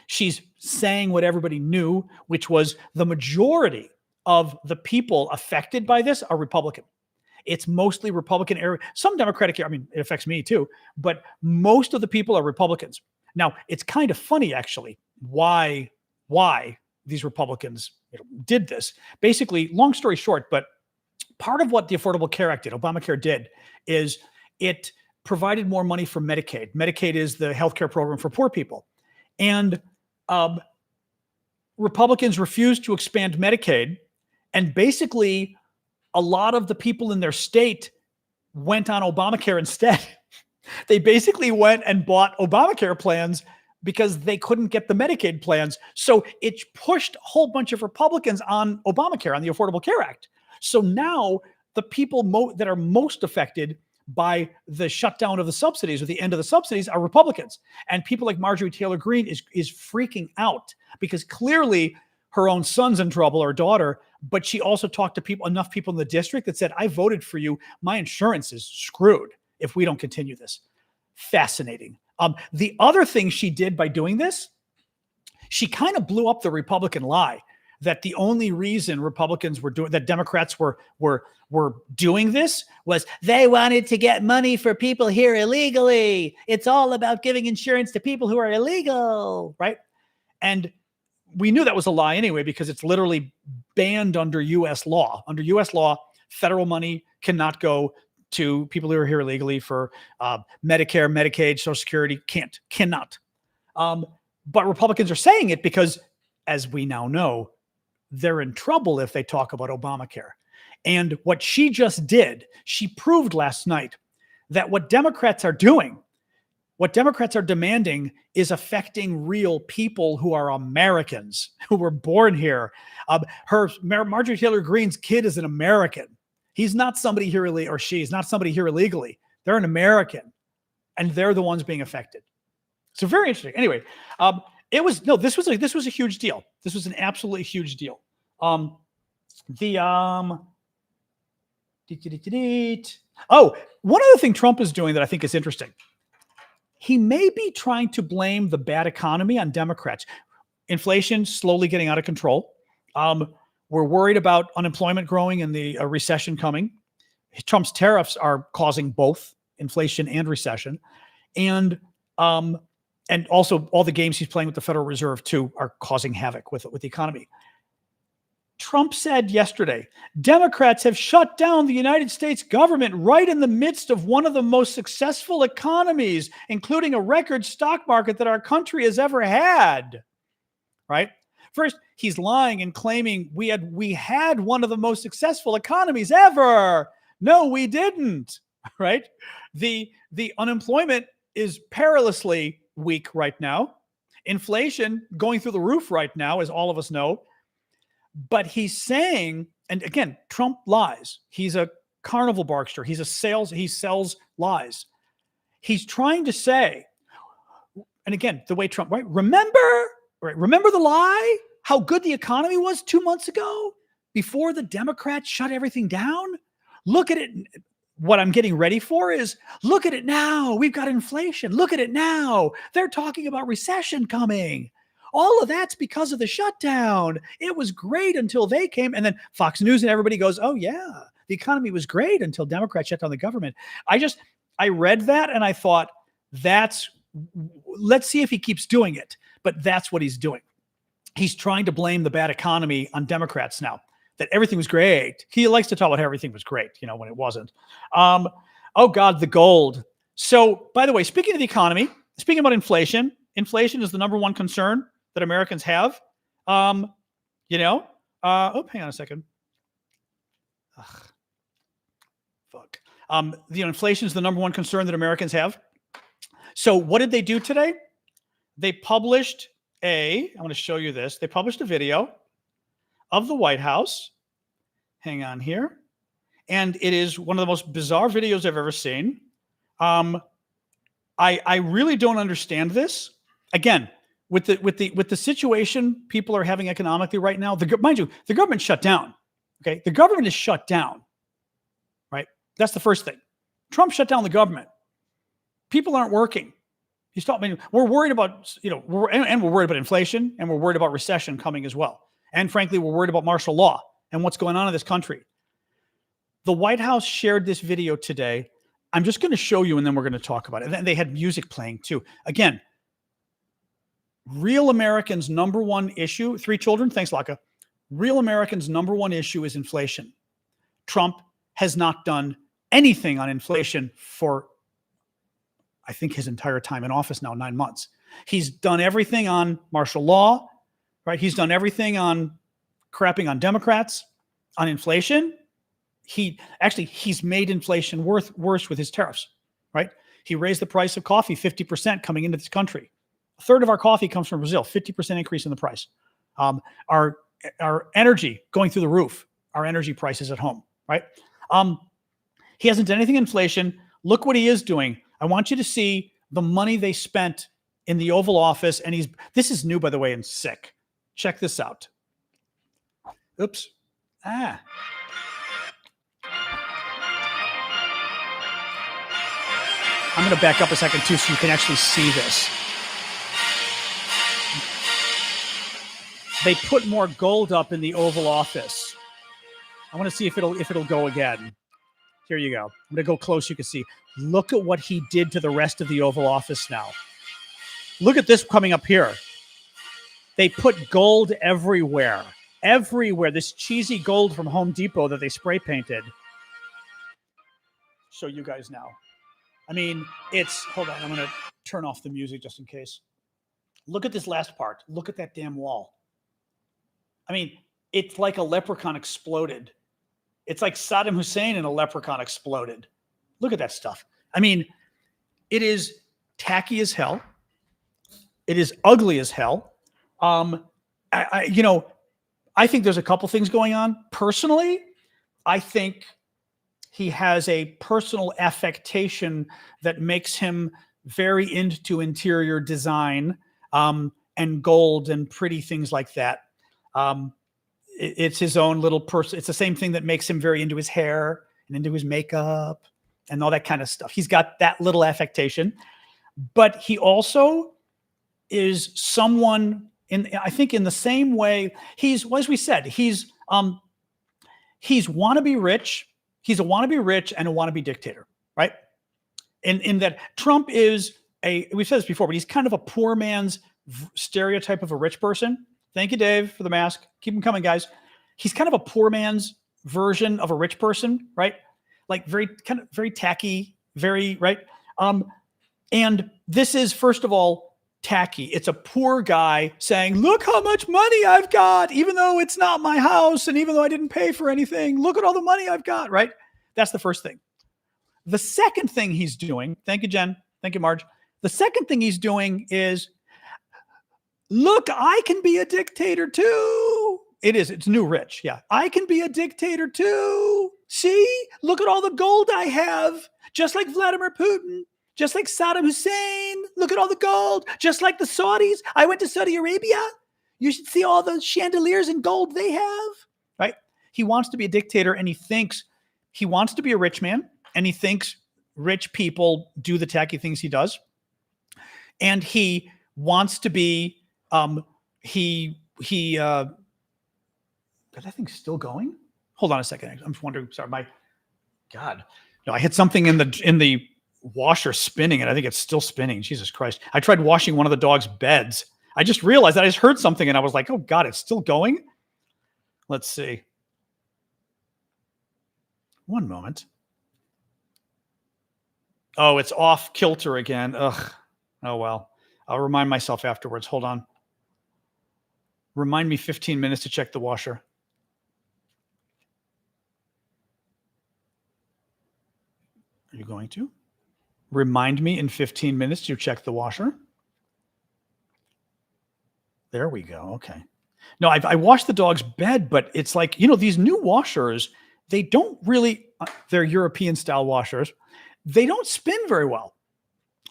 She's saying what everybody knew, which was the majority of the people affected by this are Republican. It's mostly Republican area. Some Democratic, it affects me too, but most of the people are Republicans. Now, it's kind of funny, actually, why these Republicans did this. Basically, long story short, but part of what the Affordable Care Act did, Obamacare did, is it provided more money for Medicaid. Medicaid is the healthcare program for poor people. And Republicans refused to expand Medicaid. And basically, a lot of the people in their state went on Obamacare instead. They basically went and bought Obamacare plans because they couldn't get the Medicaid plans. So it pushed a whole bunch of Republicans on Obamacare, on the Affordable Care Act. So now the people that are most affected by the shutdown of the subsidies or the end of the subsidies are Republicans. And people like Marjorie Taylor Greene is freaking out because clearly her own son's in trouble, her daughter, but she also talked to enough people in the district that said, I voted for you. My insurance is screwed if we don't continue this. Fascinating. The other thing she did by doing this, she kind of blew up the Republican lie that the only reason Republicans were doing that, Democrats were doing this was they wanted to get money for people here illegally. It's all about giving insurance to people who are illegal, right? And we knew that was a lie anyway, because it's literally banned under U.S. law. Under U.S. law, federal money cannot go to people who are here illegally for Medicare, Medicaid, Social Security. Cannot. But Republicans are saying it because, as we now know, they're in trouble if they talk about Obamacare. And what she just did, she proved last night that what Democrats are doing, what Democrats are demanding, is affecting real people who are Americans, who were born here. Marjorie Taylor Greene's kid is an American. He's not somebody here illegally, or she's not somebody here illegally. They're an American, and they're the ones being affected. So very interesting. Anyway, this was a huge deal. This was an absolutely huge deal. One other thing Trump is doing that I think is interesting. He may be trying to blame the bad economy on Democrats. Inflation slowly getting out of control. We're worried about unemployment growing and the recession coming. Trump's tariffs are causing both inflation and recession. And also all the games he's playing with the Federal Reserve too are causing havoc with the economy. Trump said yesterday, Democrats have shut down the United States government right in the midst of one of the most successful economies, including a record stock market that our country has ever had. Right? First, he's lying and claiming we had one of the most successful economies ever. No, we didn't. Right? The unemployment is perilously weak right now. Inflation going through the roof right now, as all of us know. But he's saying, and again, Trump lies. He's a carnival barkster. He sells lies. He's trying to say, and again, the way Trump, right? Remember the lie? How good the economy was 2 months ago before the Democrats shut everything down? Look at it. What I'm getting ready for is, look at it now. We've got inflation. Look at it now. They're talking about recession coming. All of that's because of the shutdown. It was great until they came. And then Fox News and everybody goes, oh, yeah, the economy was great until Democrats shut down the government. I read that and I thought, let's see if he keeps doing it. But that's what he's doing. He's trying to blame the bad economy on Democrats now, that everything was great. He likes to talk about how everything was great, when it wasn't. Oh God, the gold. So, by the way, speaking of the economy, speaking about inflation is the number one concern that Americans have. Hang on a second. Fuck. Inflation is the number one concern that Americans have. So what did they do today? They published I want to show you this. They published a video of the White House. Hang on here. And it is one of the most bizarre videos I've ever seen. I really don't understand this. Again, with the situation people are having economically right now, mind you, the government shut down. Okay, the government is shut down. Right, that's the first thing. Trump shut down the government. People aren't working. We're worried about we're worried about inflation, and we're worried about recession coming as well. And frankly, we're worried about martial law and what's going on in this country. The White House shared this video today. I'm just going to show you, and then we're going to talk about it. And they had music playing too. Again, real Americans' number one issue, 3 children, thanks, Laka. Real Americans' number one issue is inflation. Trump has not done anything on inflation for, I think, his entire time in office now, 9 months. He's done everything on martial law, right? He's done everything on crapping on Democrats, on inflation. He's made inflation worse with his tariffs, right? He raised the price of coffee 50% coming into this country. A third of our coffee comes from Brazil, 50% increase in the price. Our energy going through the roof, our energy prices at home, right? He hasn't done anything in inflation. Look what he is doing. I want you to see the money they spent in the Oval Office. And this is new, by the way, and sick. Check this out. Oops. I'm going to back up a second too, so you can actually see this. They put more gold up in the Oval Office. I want to see if it'll go again. Here you go. I'm going to go close. You can see. Look at what he did to the rest of the Oval Office now. Look at this coming up here. They put gold everywhere. Everywhere. This cheesy gold from Home Depot that they spray painted. Show you guys now. I mean, hold on. I'm going to turn off the music just in case. Look at this last part. Look at that damn wall. I mean, it's like a leprechaun exploded. It's like Saddam Hussein and a leprechaun exploded. Look at that stuff. I mean, it is tacky as hell. It is ugly as hell. I think there's a couple things going on. Personally, I think he has a personal affectation that makes him very into interior design and gold and pretty things like that. It's his own little person. It's the same thing that makes him very into his hair and into his makeup and all that kind of stuff. He's got that little affectation, but he also is someone I think in the same way as we said, he's wannabe rich. He's a wannabe rich and a wannabe dictator, right? In that Trump is we've said this before, but he's kind of a poor man's stereotype of a rich person. Thank you, Dave, for the mask. Keep them coming, guys. He's kind of a poor man's version of a rich person, right? Like very tacky, very, right? And this is, first of all, tacky. It's a poor guy saying, look how much money I've got, even though it's not my house. And even though I didn't pay for anything, look at all the money I've got, right? That's the first thing. The second thing he's doing, thank you, Jen. Thank you, Marge. The second thing he's doing is, look, I can be a dictator too. It's new rich. Yeah. I can be a dictator too. See, look at all the gold I have. Just like Vladimir Putin, just like Saddam Hussein. Look at all the gold. Just like the Saudis. I went to Saudi Arabia. You should see all the chandeliers and gold they have, right? He wants to be a dictator and he thinks he wants to be a rich man and he thinks rich people do the tacky things he does. And he wants to be, but that thing's still going? Hold on a second. I'm just wondering. Sorry, my God. No, I had something in the washer spinning, and I think it's still spinning. Jesus Christ. I tried washing one of the dog's beds. I just realized that I just heard something, and I was like, oh, God, it's still going? Let's see. One moment. Oh, it's off kilter again. Ugh. Oh, well. I'll remind myself afterwards. Hold on. Remind me 15 minutes to check the washer. Are you going to? Remind me in 15 minutes to check the washer. There we go. Okay. No, I washed the dog's bed, but it's like, these new washers, they don't really, they're European style washers. They don't spin very well.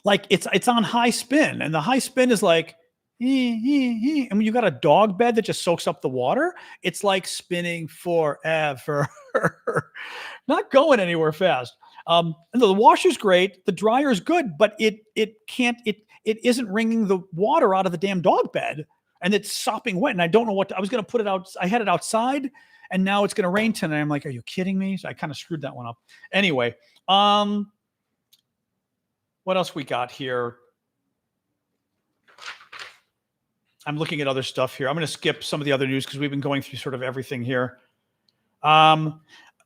Like it's on high spin, and the high spin is like, and when you got a dog bed that just soaks up the water, it's like spinning forever, not going anywhere fast. The washer's great, the dryer's good, but it isn't wringing the water out of the damn dog bed, and it's sopping wet. And I don't know what I was going to put it out. I had it outside, and now it's going to rain tonight. I'm like, are you kidding me? So I kind of screwed that one up. Anyway, what else we got here? I'm looking at other stuff here. I'm going to skip some of the other news because we've been going through sort of everything here.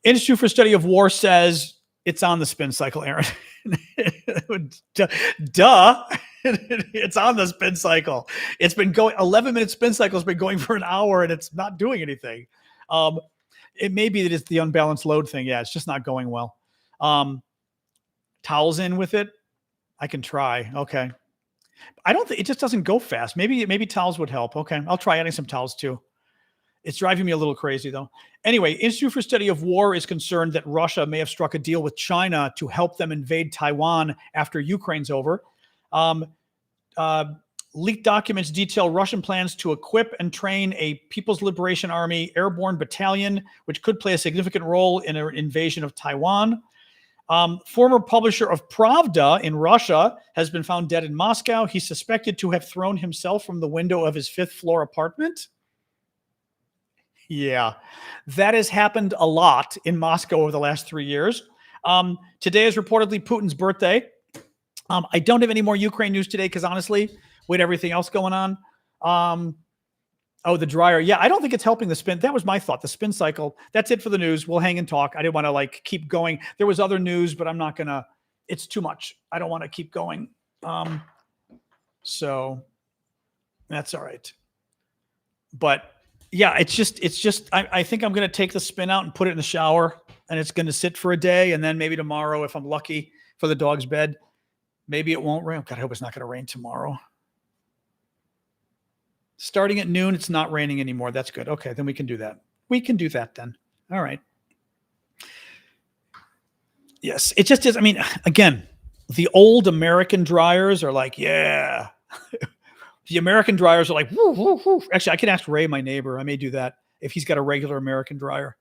Institute for Study of War says it's on the spin cycle, Aaron. Duh. It's on the spin cycle. It's been going 11-minute spin cycle has been going for an hour, and it's not doing anything. It may be that it's the unbalanced load thing. Yeah, it's just not going well. Towels in with it. I can try. Okay. I don't think it just doesn't go fast. Maybe towels would help. Okay. I'll try adding some towels too. It's driving me a little crazy though. Anyway, Institute for Study of War is concerned that Russia may have struck a deal with China to help them invade Taiwan after Ukraine's over. Leaked documents detail Russian plans to equip and train a People's Liberation Army airborne battalion, which could play a significant role in an invasion of Taiwan. Former publisher of Pravda in Russia has been found dead in Moscow. He's suspected to have thrown himself from the window of his 5th floor apartment. Yeah, that has happened a lot in Moscow over the last 3 years. Today is reportedly Putin's birthday. I don't have any more Ukraine news today because honestly, with everything else going on, oh, the dryer. Yeah, I don't think it's helping the spin. That was my thought, the spin cycle. That's it for the news. We'll hang and talk. I didn't want to keep going. There was other news, but I'm not going to, it's too much. I don't want to keep going. So that's all right. But yeah, it's just, I think I'm going to take the spin out and put it in the shower, and it's going to sit for a day. And then maybe tomorrow, if I'm lucky for the dog's bed, maybe it won't rain. God, I hope it's not going to rain tomorrow. Starting at noon, it's not raining anymore. That's good. Okay, then we can do that. We can do that then. All right. Yes, it just is. I mean, again, the old American dryers are like, yeah. The American dryers are like, woo, woo, woo. Actually, I can ask Ray, my neighbor. I may do that if he's got a regular American dryer.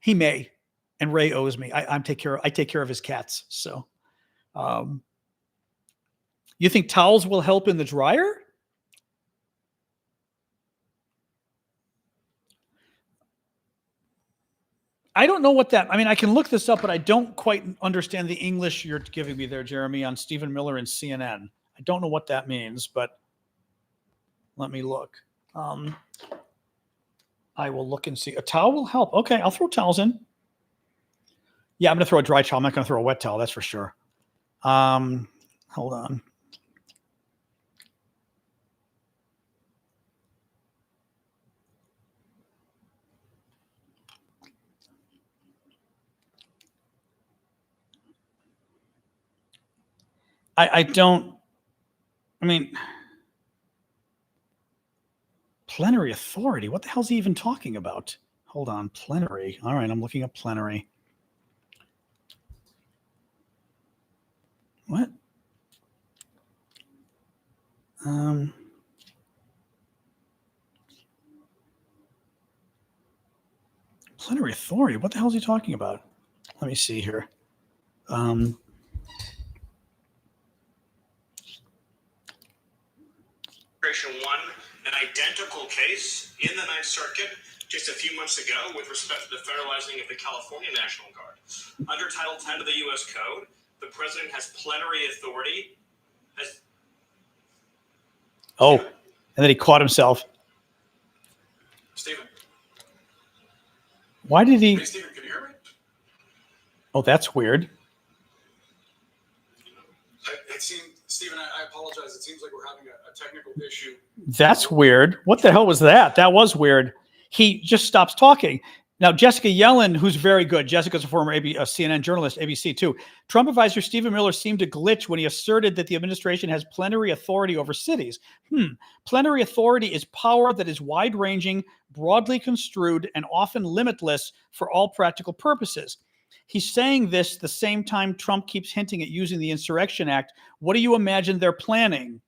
He may, and Ray owes me. I take care of his cats. So, you think towels will help in the dryer? I don't know what that, I mean, I can look this up, but I don't quite understand the English you're giving me there, Jeremy, on Stephen Miller and CNN. I don't know what that means, but let me look. I will look and see. A towel will help. Okay, I'll throw towels in. Yeah, I'm going to throw a dry towel. I'm not going to throw a wet towel, that's for sure. Hold on. I mean, plenary authority. What the hell is he even talking about? Hold on, plenary. All right, I'm looking up plenary. What? Plenary authority. What the hell is he talking about? Let me see here. won an identical case in the Ninth Circuit just a few months ago with respect to the federalizing of the California National Guard. Under Title 10 of the U.S. Code, the president has plenary authority. And then he caught himself. Stephen? Why did he? Hey, Stephen, can you hear me? Oh, that's weird. It seemed, Stephen, I apologize. It seems like we're having a technical issue. That's weird. What the hell was that? That was weird. He just stops talking. Now, Jessica Yellen, who's very good. Jessica's a former CNN journalist, ABC too. Trump advisor Stephen Miller seemed to glitch when he asserted that the administration has plenary authority over cities. Plenary authority is power that is wide-ranging, broadly construed, and often limitless for all practical purposes. He's saying this the same time Trump keeps hinting at using the Insurrection Act. What do you imagine they're planning?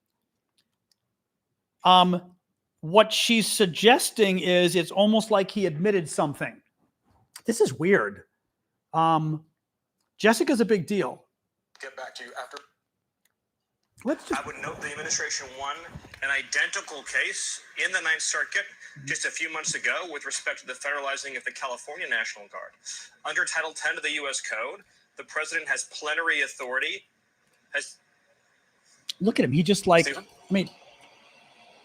What she's suggesting is it's almost like he admitted something. This is weird. Jessica's a big deal. Get back to you after. I would note the administration won an identical case in the Ninth Circuit just a few months ago with respect to the federalizing of the California National Guard. Under Title 10 of the U.S. Code, the president has plenary authority. Look at him. He just like, Stephen? I mean,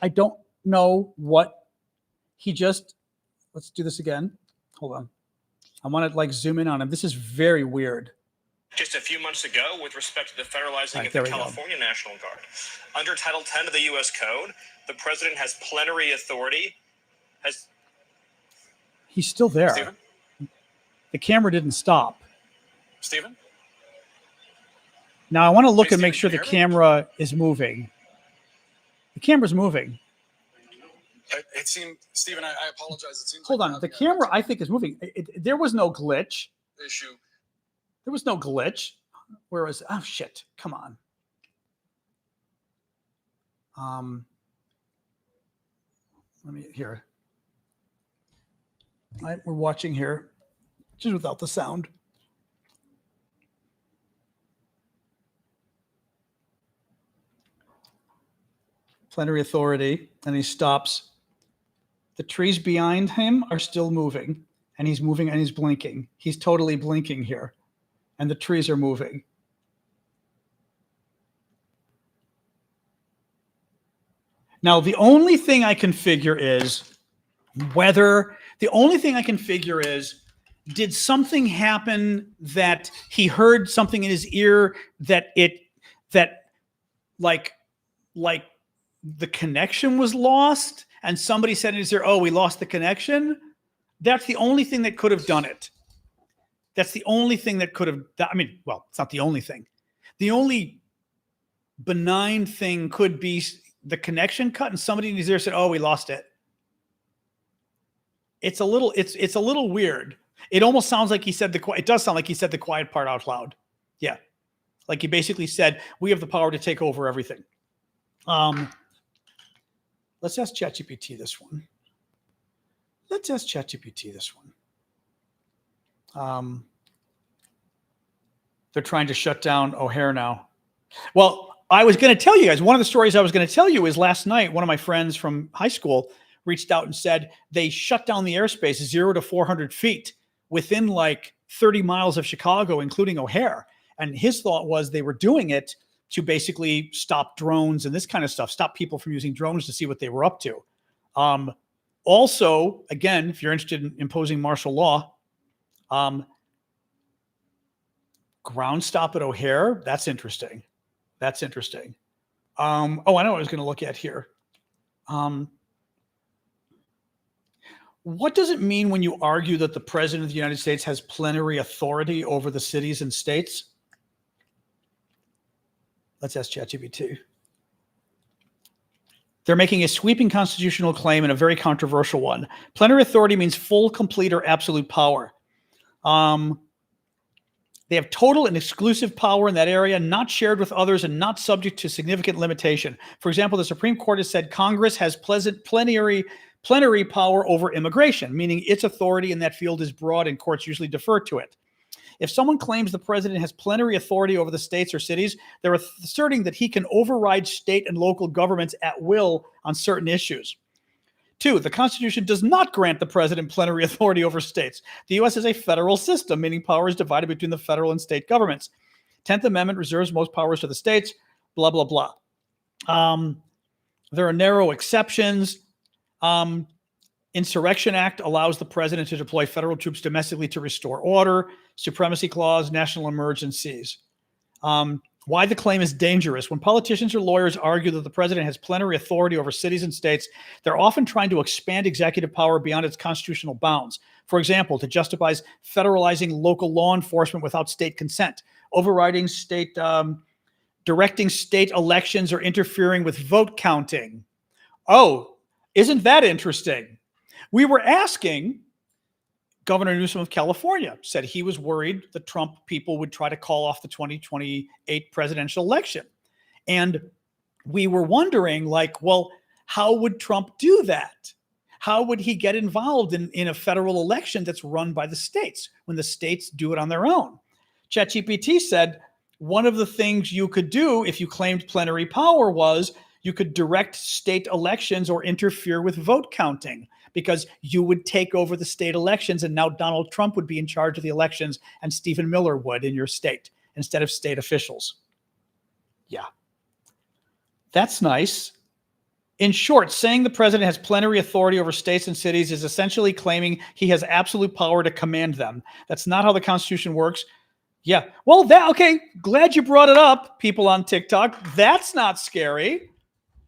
I don't know what he just, let's do this again. Hold on. I want to like zoom in on him. This is very weird. Just a few months ago with respect to the federalizing of there the we go. California National Guard. Under Title 10 of the U.S. Code, the president has plenary authority. He's still there. Stephen? The camera didn't stop. Stephen? Now I want to look Hey, and make sure Stephen, the can you hear me? camera is moving. The camera's moving. It seemed, Stephen, I apologize. It seems Hold like on. we're The having camera, I think, is moving. There was no glitch. a issue. There was no glitch. Where is it? Oh, shit. Come on. Let me here. We're watching here, just without the sound. Plenary authority, and he stops. The trees behind him are still moving, and he's moving and he's blinking. He's totally blinking here, and the trees are moving. Now, the only thing I can figure is did something happen that he heard something in his ear that like the connection was lost and somebody said in his ear, oh, we lost the connection? That's the only thing that could have done it. That's the only thing that could have, I mean, well, it's not the only thing. The only benign thing could be the connection cut and somebody in his ear said, oh, we lost it. It's a little weird. It almost sounds like he said it does sound like he said the quiet part out loud. Yeah. Like he basically said, we have the power to take over everything. Let's ask ChatGPT this one. They're trying to shut down O'Hare now. Well, I was going to tell you guys, one of the stories I was going to tell you is last night, one of my friends from high school reached out and said they shut down the airspace 0 to 400 feet within like 30 miles of Chicago, including O'Hare. And his thought was they were doing it to basically stop drones and this kind of stuff, stop people from using drones to see what they were up to. Also, again, if you're interested in imposing martial law, ground stop at O'Hare, that's interesting. That's interesting. I know what I was going to look at here. What does it mean when you argue that the president of the United States has plenary authority over the cities and states? Let's ask ChatGPT. They're making a sweeping constitutional claim and a very controversial one. Plenary authority means full, complete, or absolute power. They have total and exclusive power in that area, not shared with others and not subject to significant limitation. For example, the Supreme Court has said Congress has plenary power over immigration, meaning its authority in that field is broad and courts usually defer to it. If someone claims the president has plenary authority over the states or cities, they're asserting that he can override state and local governments at will on certain issues. 2, the Constitution does not grant the president plenary authority over states. The U.S. is a federal system, meaning power is divided between the federal and state governments. 10th Amendment reserves most powers to the states, blah, blah, blah. There are narrow exceptions. Insurrection Act allows the president to deploy federal troops domestically to restore order. Supremacy Clause, national emergencies. Why the claim is dangerous. When politicians or lawyers argue that the president has plenary authority over cities and states, they're often trying to expand executive power beyond its constitutional bounds. For example, to justify federalizing local law enforcement without state consent, overriding state, directing state elections, or interfering with vote counting. Oh, isn't that interesting? We were asking Governor Newsom of California, said he was worried the Trump people would try to call off the 2028 presidential election. And we were wondering, like, well, how would Trump do that? How would he get involved in a federal election that's run by the states when the states do it on their own? ChatGPT said one of the things you could do if you claimed plenary power was you could direct state elections or interfere with vote counting, because you would take over the state elections and now Donald Trump would be in charge of the elections and Stephen Miller would in your state instead of state officials. Yeah. That's nice. In short, saying the president has plenary authority over states and cities is essentially claiming he has absolute power to command them. That's not how the Constitution works. Yeah. Well, okay. Glad you brought it up, people on TikTok. That's not scary.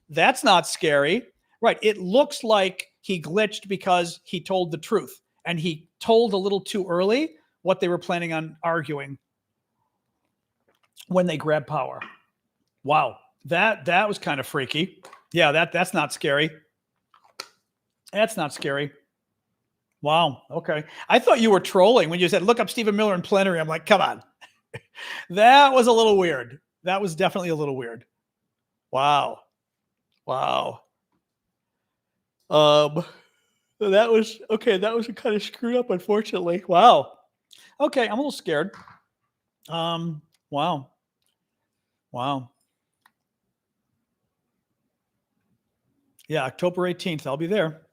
That's not scary. Right. It looks like he glitched because he told the truth and he told a little too early what they were planning on arguing when they grabbed power. Wow. That was kind of freaky. Yeah, that's not scary. That's not scary. Wow. Okay. I thought you were trolling when you said, look up Stephen Miller in plenary. I'm like, come on. That was a little weird. That was definitely a little weird. Wow. Wow. That was okay. That was kind of screwed up, unfortunately. Wow. Okay. I'm a little scared. Wow. Wow. Yeah. October 18th. I'll be there.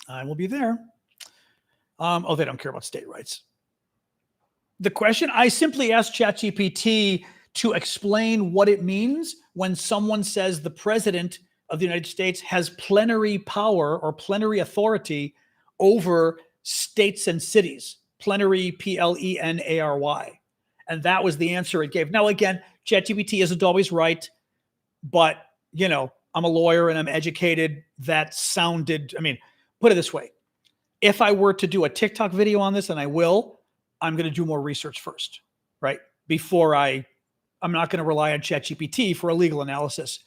I will be there. Oh, they don't care about state rights. The question, I simply asked ChatGPT to explain what it means when someone says the president of the United States has plenary power or plenary authority over states and cities. Plenary, Plenary. And that was the answer it gave. Now, again, ChatGPT isn't always right, but, you know, I'm a lawyer and I'm educated. That sounded, I mean, put it this way. If I were to do a TikTok video on this, and I will, I'm going to do more research first, right? Before I'm not going to rely on ChatGPT for a legal analysis.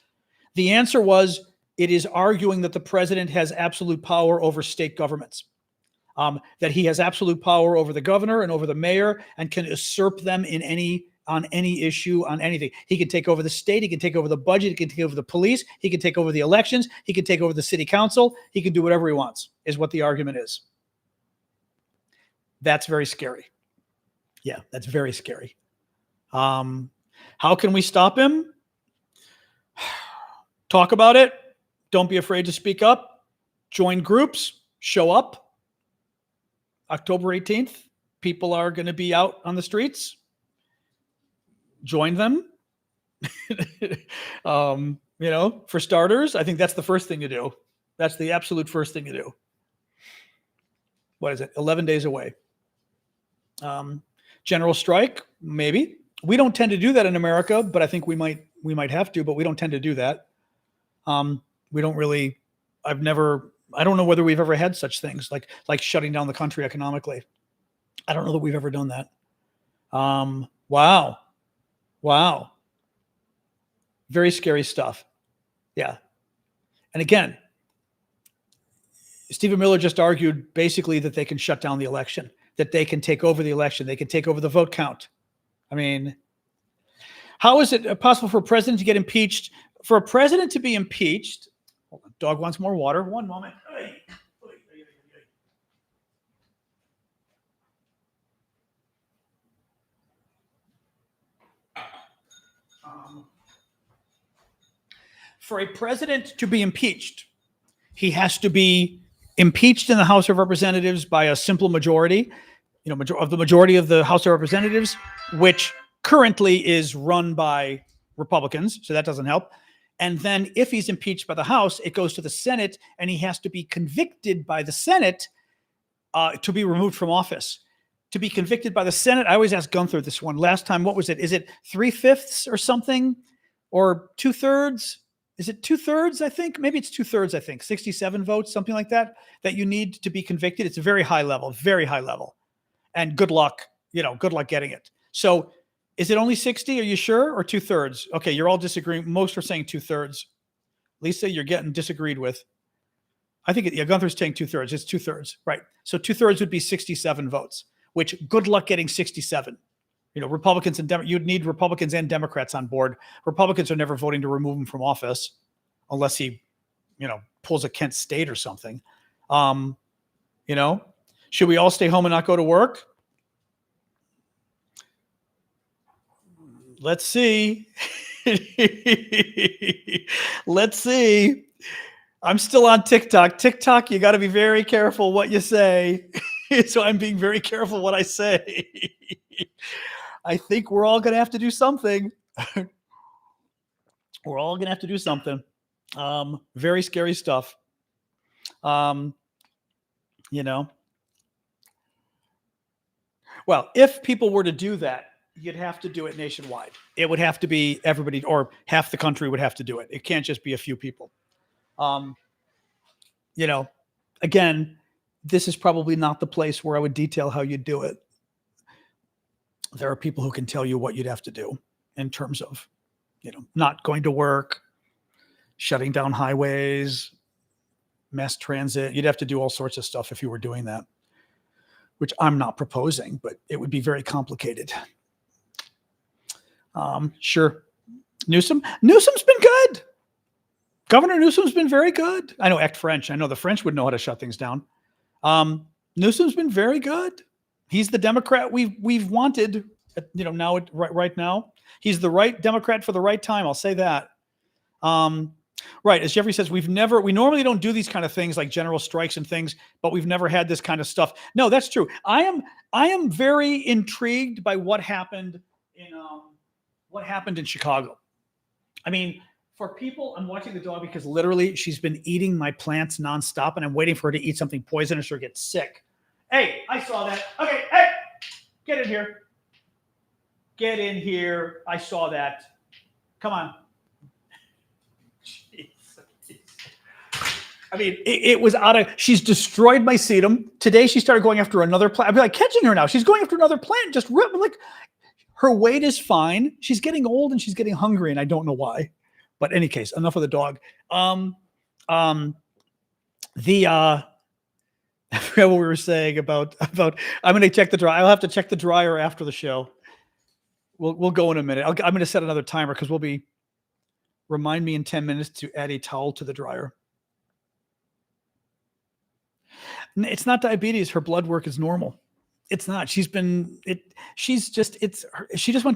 The answer was, it is arguing that the president has absolute power over state governments, that he has absolute power over the governor and over the mayor and can usurp them on any issue, on anything. He can take over the state. He can take over the budget. He can take over the police. He can take over the elections. He can take over the city council. He can do whatever he wants, is what the argument is. That's very scary. Yeah, that's very scary. How can we stop him? Talk about it. Don't be afraid to speak up. Join groups. Show up. October 18th, people are going to be out on the streets. Join them. You know, for starters, I think that's the first thing to do. That's the absolute first thing to do. What is it? 11 days away. General strike, maybe. We don't tend to do that in America, but I think we might have to, but we don't tend to do that. We don't really, I don't know whether we've ever had such things like shutting down the country economically. I don't know that we've ever done that. Wow. Very scary stuff. Yeah. And again, Stephen Miller just argued basically that they can shut down the election, that they can take over the election. They can take over the vote count. I mean, how is it possible for a president to get impeached? For a president to be impeached, hold on, dog wants more water. One moment. For a president to be impeached, he has to be impeached in the House of Representatives by a simple majority, of the majority of the House of Representatives, which currently is run by Republicans, so that doesn't help. And then if he's impeached by the House, it goes to the Senate, and he has to be convicted by the Senate to be removed from office. To be convicted by the Senate, I always ask Gunther this one. Last time, what was it? Is it 3/5 or something? Or 2/3? Is it 2/3, I think? Maybe it's 2/3, I think. 67 votes, something like that you need to be convicted. It's a very high level, very high level. And good luck, good luck getting it. So is it only 60? Are you sure? Or 2/3? Okay, you're all disagreeing. Most are saying 2/3. Lisa, you're getting disagreed with. I think, Gunther's saying 2/3. It's 2/3, right? So 2/3 would be 67 votes, which good luck getting 67. Republicans and you'd need Republicans and Democrats on board. Republicans are never voting to remove him from office unless he, pulls a Kent State or something. Should we all stay home and not go to work? Let's see. Let's see. I'm still on TikTok. TikTok, you got to be very careful what you say. So I'm being very careful what I say. I think we're all going to have to do something. We're all going to have to do something. Very scary stuff. Well, if people were to do that, you'd have to do it nationwide. It would have to be everybody, or half the country would have to do it. It can't just be a few people. Again, this is probably not the place where I would detail how you do it. There are people who can tell you what you'd have to do in terms of, not going to work, shutting down highways, mass transit. You'd have to do all sorts of stuff if you were doing that, which I'm not proposing, but it would be very complicated. Sure. Newsom's been good. Governor Newsom's been very good. I know, act French. I know the French would know how to shut things down. Newsom's been very good. He's the Democrat we've wanted, now right now. He's the right Democrat for the right time. I'll say that. Right. As Jeffrey says, we normally don't do these kind of things like general strikes and things, but we've never had this kind of stuff. No, that's true. I am very intrigued by what happened in Chicago. I mean, for people, I'm watching the dog because literally she's been eating my plants nonstop, and I'm waiting for her to eat something poisonous or get sick. Hey, I saw that. Okay, hey, get in here. Get in here. I saw that. Come on. Jeez. I mean, it was she's destroyed my sedum. Today she started going after another plant. I'd be like catching her now. She's going after another plant. Just like her weight is fine. She's getting old and she's getting hungry, and I don't know why. But in any case, enough of the dog. I forgot what we were saying about I'm going to check the dryer. I'll have to check the dryer after the show. We'll go in a minute. I'm going to set another timer because remind me in 10 minutes to add a towel to the dryer. It's not diabetes. Her blood work is normal. It's not. She just went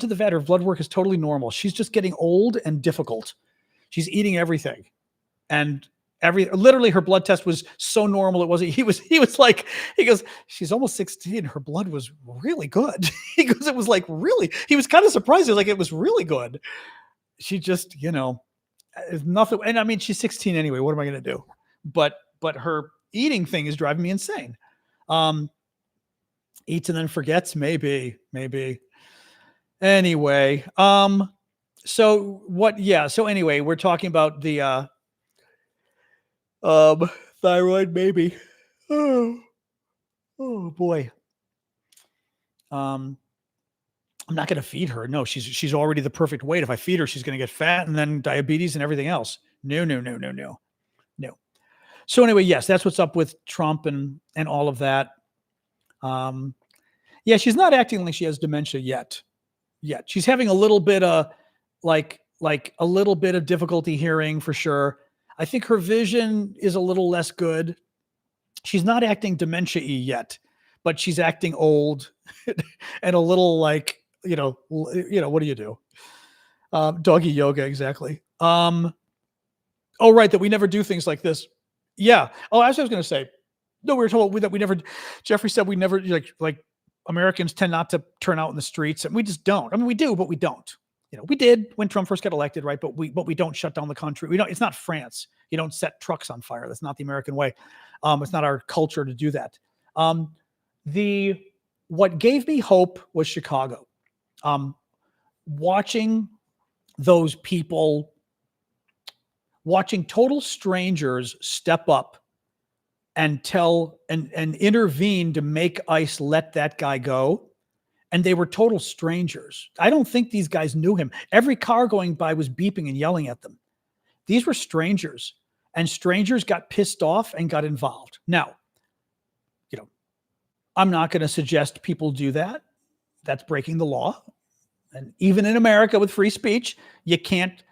to the vet. Her blood work is totally normal. She's just getting old and difficult. She's eating everything. And literally her blood test was so normal. It wasn't, he goes, she's almost 16. Her blood was really good. He goes, it was like really, he was kind of surprised. He was like, it was really good. She just, is nothing. And I mean, she's 16 anyway. What am I going to do? But her eating thing is driving me insane. Eats and then forgets. Maybe. Anyway. So anyway, we're talking about the, thyroid, maybe. Oh boy. I'm not going to feed her. No, she's already the perfect weight. If I feed her, she's going to get fat and then diabetes and everything else. No. So anyway, yes, that's what's up with Trump and all of that. Yeah, she's not acting like she has dementia yet. She's having a little bit of like a little bit of difficulty hearing for sure. I think her vision is a little less good. She's not acting dementia-y yet, but she's acting old and a little like, what do you do? Doggy yoga, exactly. Oh, right, that we never do things like this. Yeah. Oh, as I was going to say, no, we were told that we never. Jeffrey said we never like Americans tend not to turn out in the streets, and we just don't. I mean, we do, but we don't. We did when Trump first got elected, right? But we don't shut down the country. We don't. It's not France. You don't set trucks on fire. That's not the American way. It's not our culture to do that. What gave me hope was Chicago. Watching those people, watching total strangers step up and intervene to make ICE let that guy go. And they were total strangers. I don't think these guys knew him. Every car going by was beeping and yelling at them. These were strangers, and strangers got pissed off and got involved. Now, I'm not going to suggest people do that. That's breaking the law. And even in America with free speech, you can't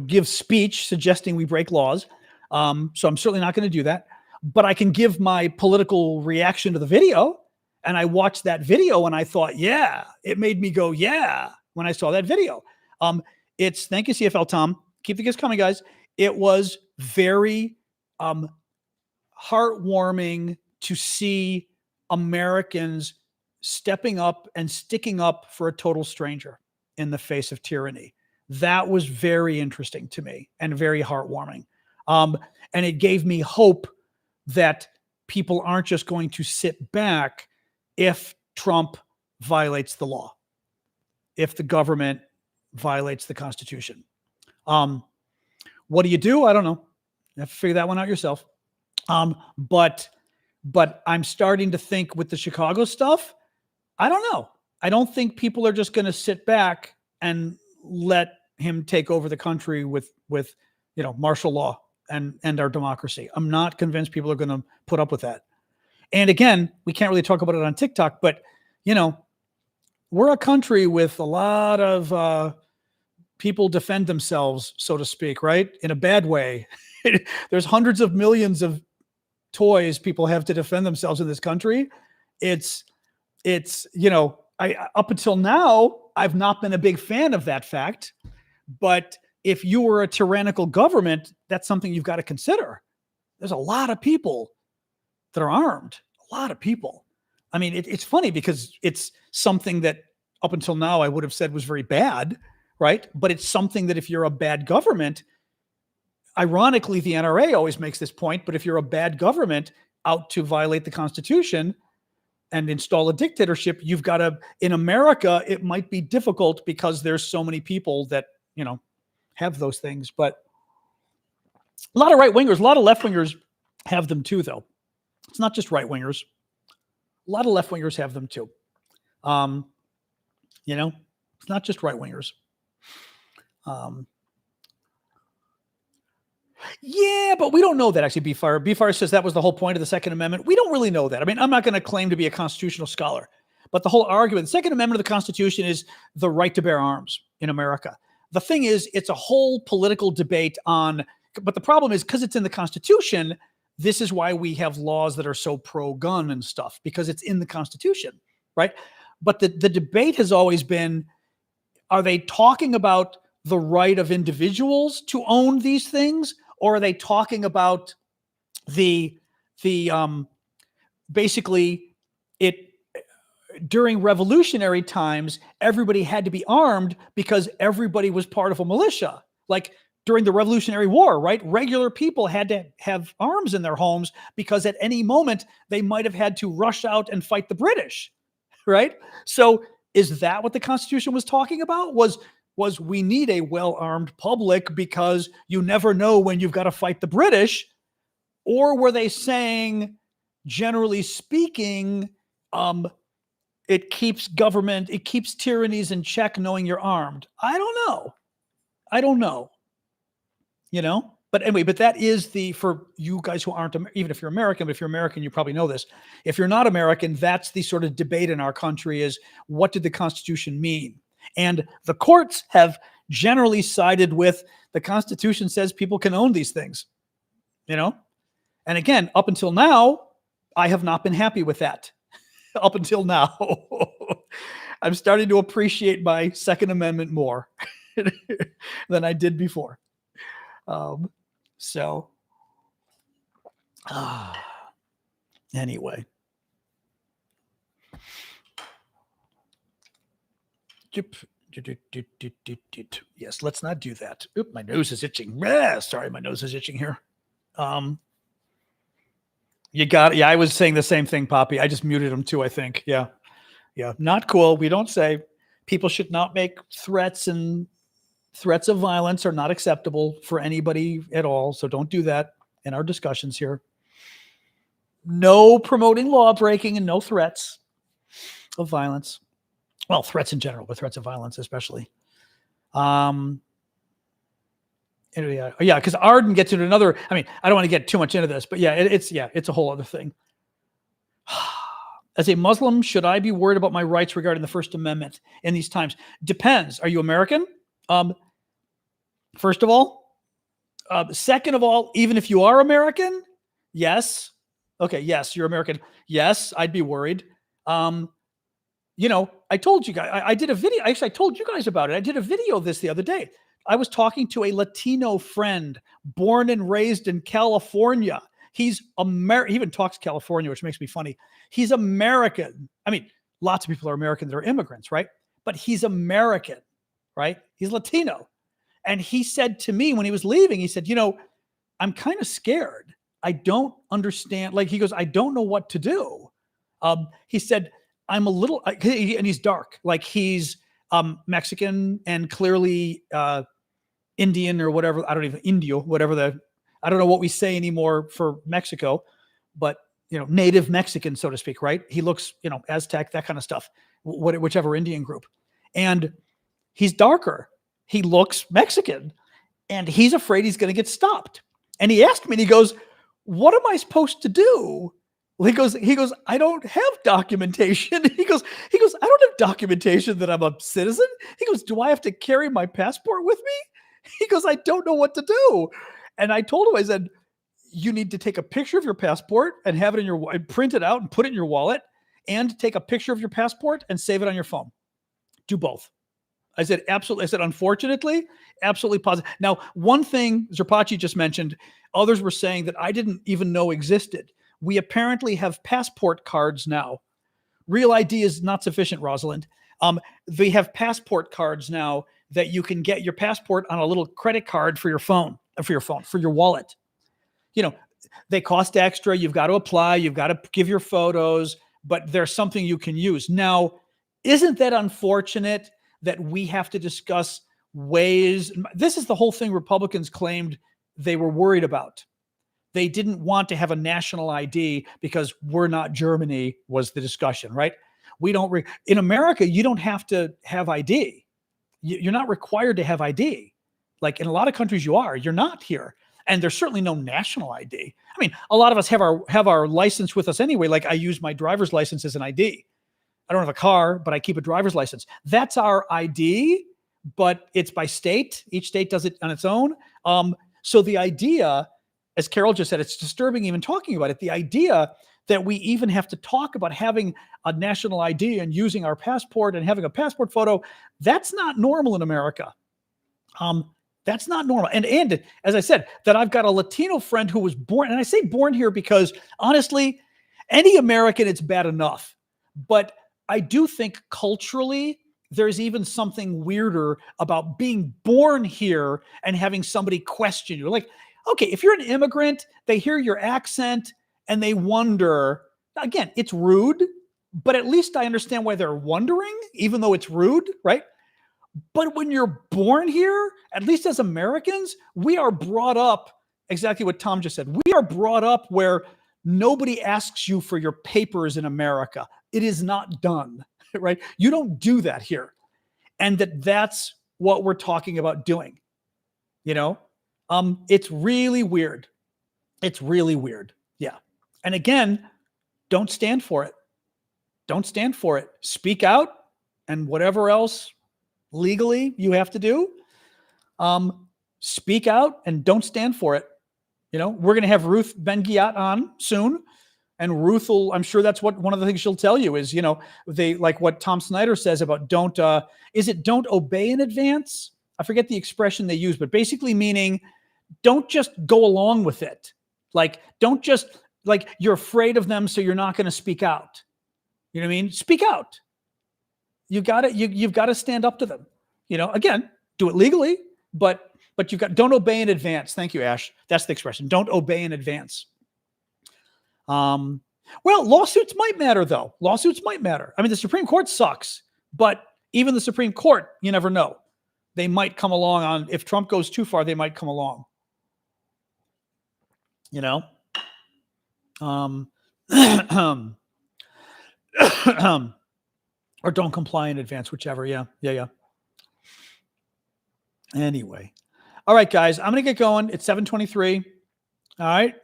give speech suggesting we break laws. So I'm certainly not going to do that. But I can give my political reaction to the video. And I watched that video and I thought, yeah, it made me go, yeah, when I saw that video. Thank you, CFL Tom. Keep the gifts coming, guys. It was very heartwarming to see Americans stepping up and sticking up for a total stranger in the face of tyranny. That was very interesting to me and very heartwarming. And it gave me hope that people aren't just going to sit back if Trump violates the law, if the government violates the Constitution. What do you do? I don't know. You have to figure that one out yourself. But I'm starting to think with the Chicago stuff, I don't know. I don't think people are just going to sit back and let him take over the country with martial law and our democracy. I'm not convinced people are going to put up with that. And again, we can't really talk about it on TikTok, but we're a country with a lot of people defend themselves, so to speak, right? In a bad way. There's hundreds of millions of toys people have to defend themselves in this country. It's up until now, I've not been a big fan of that fact. But if you were a tyrannical government, that's something you've got to consider. There's a lot of people that are armed, a lot of people. I mean, it's funny because it's something that up until now I would have said was very bad, right? But it's something that if you're a bad government, ironically, the NRA always makes this point, but if you're a bad government out to violate the Constitution and install a dictatorship, you've got to, in America, it might be difficult because there's so many people that, have those things. But a lot of right-wingers, a lot of left-wingers have them too, though. It's not just right-wingers. A lot of left-wingers have them too. It's not just right-wingers. Yeah, but we don't know that, actually, B-Fire. B-Fire says that was the whole point of the Second Amendment. We don't really know that. I mean, I'm not going to claim to be a constitutional scholar, but the whole argument, the Second Amendment of the Constitution is the right to bear arms in America. The thing is, it's a whole political debate but the problem is because it's in the Constitution, this is why we have laws that are so pro-gun and stuff, because it's in the Constitution, right? But the debate has always been, are they talking about the right of individuals to own these things? Or are they talking about basically during revolutionary times, everybody had to be armed because everybody was part of a militia. Like during the Revolutionary War, right? Regular people had to have arms in their homes because at any moment they might have had to rush out and fight the British, right? So is that what the Constitution was talking about? Was we need a well-armed public because you never know when you've got to fight the British? Or were they saying, generally speaking, it keeps tyrannies in check knowing you're armed? I don't know. But anyway, but that is for you guys who aren't, even if you're American, but if you're American, you probably know this. If you're not American, that's the sort of debate in our country is, what did the Constitution mean? And the courts have generally sided with the Constitution says people can own these things, And again, up until now, I have not been happy with that. Up until now, I'm starting to appreciate my Second Amendment more than I did before. So anyway. Yes, let's not do that. Oop, my nose is itching. Sorry, my nose is itching here. You got it. Yeah, I was saying the same thing, Poppy. I just muted him too, I think. Yeah. Not cool. We don't say people should not make threats, and threats of violence are not acceptable for anybody at all. So don't do that in our discussions here. No promoting law breaking and no threats of violence. Well, threats in general, but threats of violence especially. Yeah, because Arden gets into another. I mean, I don't want to get too much into this, but yeah, it's a whole other thing. As a Muslim, should I be worried about my rights regarding the First Amendment in these times? Depends. Are you American? First of all. Second of all, even if you are American, yes. Okay, yes, you're American. Yes, I'd be worried. I told you guys, I did a video. Actually, I told you guys about it. I did a video this the other day. I was talking to a Latino friend born and raised in California. He's American. He even talks California, which makes me funny. He's American. I mean, lots of people are American that are immigrants, right? But he's American, right? He's Latino. And he said to me when he was leaving, he said, I'm kind of scared. I don't understand. Like, he goes, I don't know what to do. He said, I'm a little, and he's dark. Like, he's Mexican and clearly Indian or whatever. I don't even, Indio, whatever I don't know what we say anymore for Mexico, but, native Mexican, so to speak, right? He looks, Aztec, that kind of stuff, whichever Indian group. And he's darker. He looks Mexican, and he's afraid he's going to get stopped. And he asked me, and he goes, what am I supposed to do? Well, he goes, I don't have documentation. He goes, I don't have documentation that I'm a citizen. He goes, do I have to carry my passport with me? He goes, I don't know what to do. And I told him, I said, you need to take a picture of your passport and have it and print it out and put it in your wallet, and take a picture of your passport and save it on your phone. Do both. I said, absolutely. I said, unfortunately, absolutely positive. Now, one thing Zerpachi just mentioned, others were saying that I didn't even know existed. We apparently have passport cards now. Real ID is not sufficient, Rosalind. They have passport cards now that you can get your passport on a little credit card for your phone, for your wallet. They cost extra. You've got to apply. You've got to give your photos, but there's something you can use. Now, isn't that unfortunate that we have to discuss ways? This is the whole thing Republicans claimed they were worried about. They didn't want to have a national ID because we're not Germany, was the discussion, right? In America, you don't have to have ID. You're not required to have ID. Like in a lot of countries you are. You're not here. And there's certainly no national ID. I mean, a lot of us have our license with us anyway. Like, I use my driver's license as an ID. I don't have a car, but I keep a driver's license. That's our ID, but it's by state. Each state does it on its own. So the idea, as Carol just said, it's disturbing even talking about it. The idea that we even have to talk about having a national ID and using our passport and having a passport photo, that's not normal in America. That's not normal. And as I said, that I've got a Latino friend who was born, and I say born here because honestly, any American, it's bad enough. But I do think culturally, there's even something weirder about being born here and having somebody question you. Like, okay, if you're an immigrant, they hear your accent and they wonder, again, it's rude, but at least I understand why they're wondering, even though it's rude, right? But when you're born here, at least as Americans, we are brought up exactly what Tom just said. We are brought up where nobody asks you for your papers in America. It is not done, right? You don't do that here. And that's what we're talking about doing. It's really weird. It's really weird. Yeah. And again, don't stand for it. Don't stand for it. Speak out, and whatever else legally you have to do, speak out and don't stand for it. We're going to have Ruth Ben-Ghiat on soon. And Ruth will, I'm sure that's what one of the things she'll tell you is, they like what Tom Snyder says about don't obey in advance? I forget the expression they use, but basically meaning don't just go along with it. Like, don't just, like, you're afraid of them, so you're not going to speak out. You know what I mean? Speak out. You've got to stand up to them. Again, do it legally, but don't obey in advance. Thank you, Ash. That's the expression. Don't obey in advance. Well, lawsuits might matter, though. Lawsuits might matter. I mean, the Supreme Court sucks, but even the Supreme Court, you never know. They might come along if Trump goes too far, they might come along. Or don't comply in advance, whichever. Yeah. Anyway. All right, guys, I'm going to get going. It's 7:23. All right.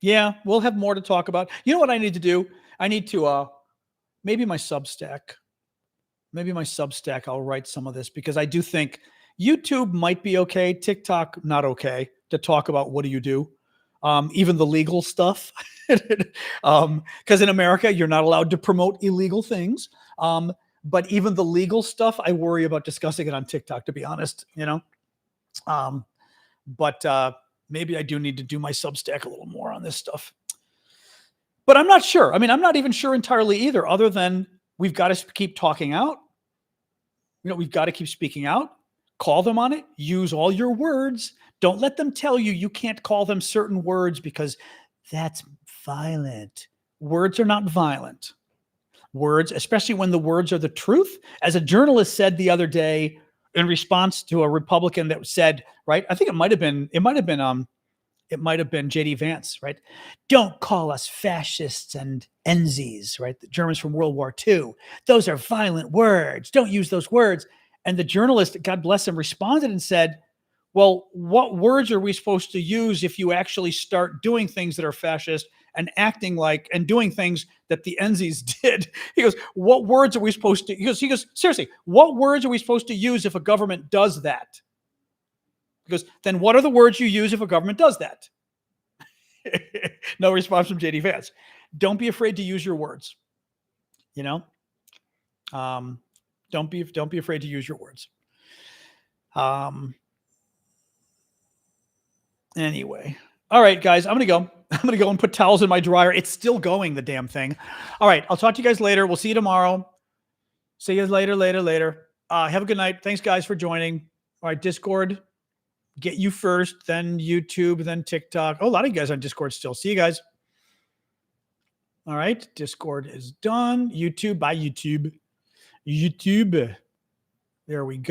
Yeah, we'll have more to talk about. You know what I need to do? I need to, maybe my Substack. I'll write some of this, because I do think YouTube might be okay. TikTok, not okay to talk about what do you do. Even the legal stuff. Because in America, you're not allowed to promote illegal things. But even the legal stuff, I worry about discussing it on TikTok, to be honest, but maybe I do need to do my Substack a little more on this stuff. But I'm not sure. I mean, I'm not even sure entirely either, other than we've got to keep talking out. We've got to keep speaking out. Call them on it. Use all your words. Don't let them tell you can't call them certain words because that's violent. Words are not violent. Words, especially when the words are the truth. As a journalist said the other day in response to a Republican that said, right? I think it might have been JD Vance, right? Don't call us fascists and Enzis, right? The Germans from World War II. Those are violent words. Don't use those words. And the journalist, God bless him, responded and said, well, what words are we supposed to use if you actually start doing things that are fascist and acting like and doing things that the Enzis did? He goes, what words are we supposed to use? He goes, seriously, what words are we supposed to use if a government does that? He goes, then what are the words you use if a government does that? No response from JD Vance. Don't be afraid to use your words. Don't be afraid to use your words. Anyway. All right, guys, I'm going to go. I'm going to go and put towels in my dryer. It's still going, the damn thing. All right, I'll talk to you guys later. We'll see you tomorrow. See you later. Have a good night. Thanks, guys, for joining. All right, Discord, get you first, then YouTube, then TikTok. Oh, a lot of you guys on Discord still. See you guys. All right, Discord is done. YouTube, bye, YouTube. There we go.